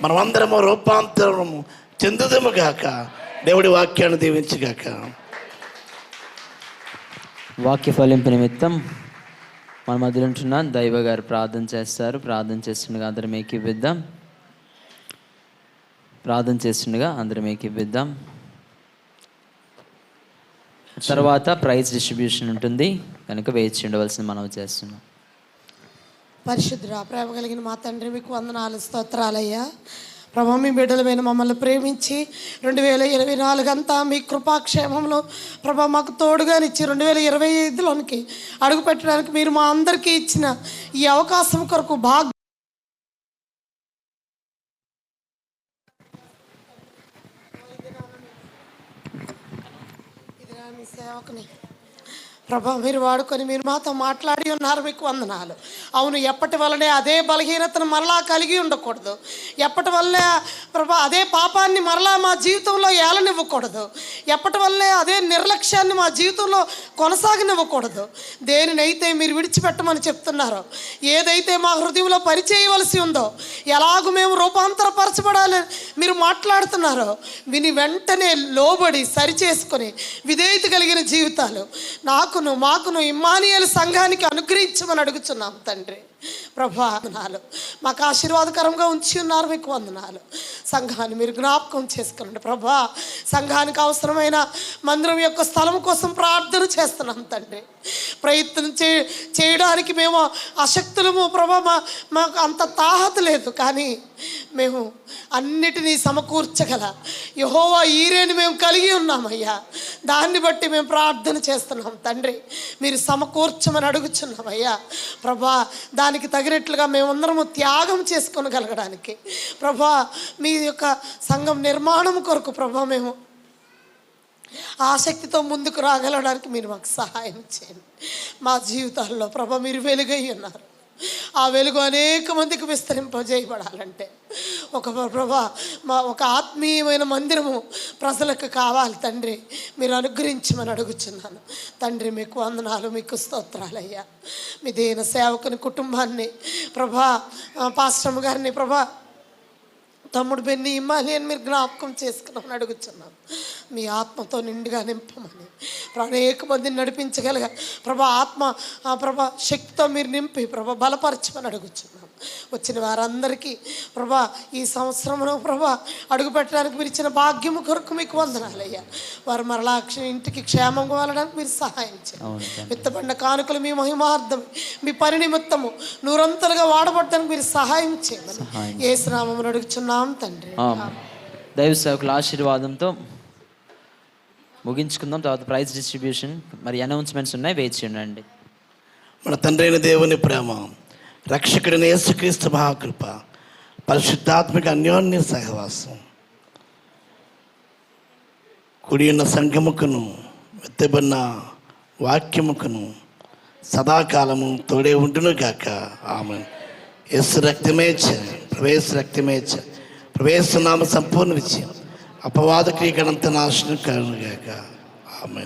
మనమందరము రూపాంతరము చెందుదము గాక. దేవుడి వాక్యాన్ని దీవించుగాక. వాక్య ఫలింపు నిమిత్తం మన మధ్యలో ఉంటున్న దైవ గారు ప్రార్థన చేస్తారు. ప్రార్థన చేస్తుండగా అందరం ఏకీవిద్దాం. తర్వాత ప్రైజ్ డిస్ట్రిబ్యూషన్ ఉంటుంది కనుక వేచి ఉండవలసింది మనం చేస్తున్నాం. పరిశుద్ధుడా, ప్రేమ కలిగిన మా తండ్రి, మీకు వందనాలు, స్తోత్రాలయ్యా. ప్రభా, మీ బిడ్డలమైన మమ్మల్ని ప్రేమించి 2024 అంతా మీ కృపాక్షేమంలో ప్రభా మాకు తోడుగానిచ్చి 2025లోనికి అడుగు పెట్టడానికి మీరు మా అందరికీ ఇచ్చిన ఈ అవకాశం కొరకు సేవకుని ప్రభా మీరు వాడుకొని మీరు మాతో మాట్లాడి ఉన్నారు, మీకు వందనాలు. అవును, ఎప్పటి వల్లనే అదే బలహీనతను మరలా కలిగి ఉండకూడదు. ఎప్పటి వల్లే ప్రభా అదే పాపాన్ని మరలా మా జీవితంలో ఏలనివ్వకూడదు. ఎప్పటి వల్లే అదే నిర్లక్ష్యాన్ని మా జీవితంలో కొనసాగనివ్వకూడదు. దేనినైతే మీరు విడిచిపెట్టమని చెప్తున్నారో, ఏదైతే మా హృదయంలో పరిచేయవలసి ఉందో, ఎలాగూ మేము రూపాంతరపరచబడాలి మీరు మాట్లాడుతున్నారో, విని వెంటనే లోబడి సరిచేసుకొని విధేయత కలిగిన జీవితాలు మాకును ఇమ్మానియేల్ సంఘానికి అనుగ్రహించమని అడుగుతున్నాం తండ్రి. ప్రభా, వందనాలు. మాకు ఆశీర్వాదకరంగా ఉంచి ఉన్నారు, మీకు వందనాలు. సంఘాన్ని మీరు జ్ఞాపకం చేసుకునండి ప్రభా. సంఘానికి అవసరమైన మందిరం యొక్క స్థలం కోసం ప్రార్థన చేస్తున్నాం తండ్రి. ప్రయత్నం చేయడానికి మేము అశక్తులము ప్రభా, మాకు అంత తాహత లేదు, కానీ మేము అన్నిటినీ సమకూర్చగల యెహోవా ఈరేని మేము కలిగి ఉన్నామయ్యా. దాన్ని బట్టి మేము ప్రార్థన చేస్తున్నాం తండ్రి. మీరు సమకూర్చమని అడుగుచున్నామయ్యా ప్రభా. దానికి తగినట్లుగా మేమందరము త్యాగం చేసుకోగలగడానికి ప్రభా, మీ యొక్క సంఘం నిర్మాణం కొరకు ప్రభా మేము ఆసక్తితో ముందుకు రాగలడానికి మీరు మాకు సహాయం చేయండి. మా జీవితాల్లో ప్రభా మీరు వెలుగై ఉన్నారు. ఆ వెలుగు అనేక మందికి విస్తరింపజేయబడాలంటే ప్రభా ఒక ఆత్మీయమైన మందిరము ప్రజలకు కావాలి తండ్రి. మీరు అనుగ్రహించమని అడుగుచున్నాను తండ్రి. మీకు వందనాలు, మీకు స్తోత్రాలయ్యా. మీ దేన సేవకుని కుటుంబాన్ని ప్రభా, పాస్టమ్ గారిని ప్రభా, తమ్ముడు బెన్ని ఇమ్మాలి మీరు జ్ఞాపకం చేసుకున్నామని అడుగుతున్నాం. మీ ఆత్మతో నిండుగా నింపమని అనేక మందిని నడిపించగలగ ప్రభా ప్రభా శక్తితో మీరు నింపి ప్రభా బలపరచమని అడుగుతున్నాం. వచ్చిన వారందరికీ ప్రభా ఈ సంవత్సరంలో ప్రభా అడుగు పెట్టడానికి మీరు ఇచ్చిన భాగ్యము కొరకు మీకు వందనాలయ్యా. వారు మరలా ఇంటికి క్షేమంగా వెళ్ళడానికి మీరు సహాయం చేయండి. విత్తబడిన కానుకలు మీ మహిమార్థం, మీ పని నిమిత్తము నూరంతలుగా వాడబడడానికి మీరు సహాయం చేయమని యేసు నామమున అడుగుచున్నాం తండ్రి. దైవ సేవకుల ఆశీర్వాదంతో ముగించుకుందాం. తర్వాత ప్రైజ్ డిస్ట్రిబ్యూషన్ మరి అనౌన్స్మెంట్స్ ఉన్నాయి, వేచి ఉండండి. మన తండ్రి అయిన దేవుని ప్రేమ, రక్షకుడైన యేసుక్రీస్తు మహాకృప, పరిశుద్ధాత్మిక అన్యోన్య సహవాసం కూడి ఉన్న సంఘముకును వెత్తబడిన వాక్యముకును సదాకాలము తోడే ఉండును గాక. ఆమె యేసు రక్తమే ప్రవేశ రక్తమే ప్రవేశనామ సంపూర్ణ విజయం, అపవాద క్రియగణంత నాశనం కలుగును గాక. ఆమె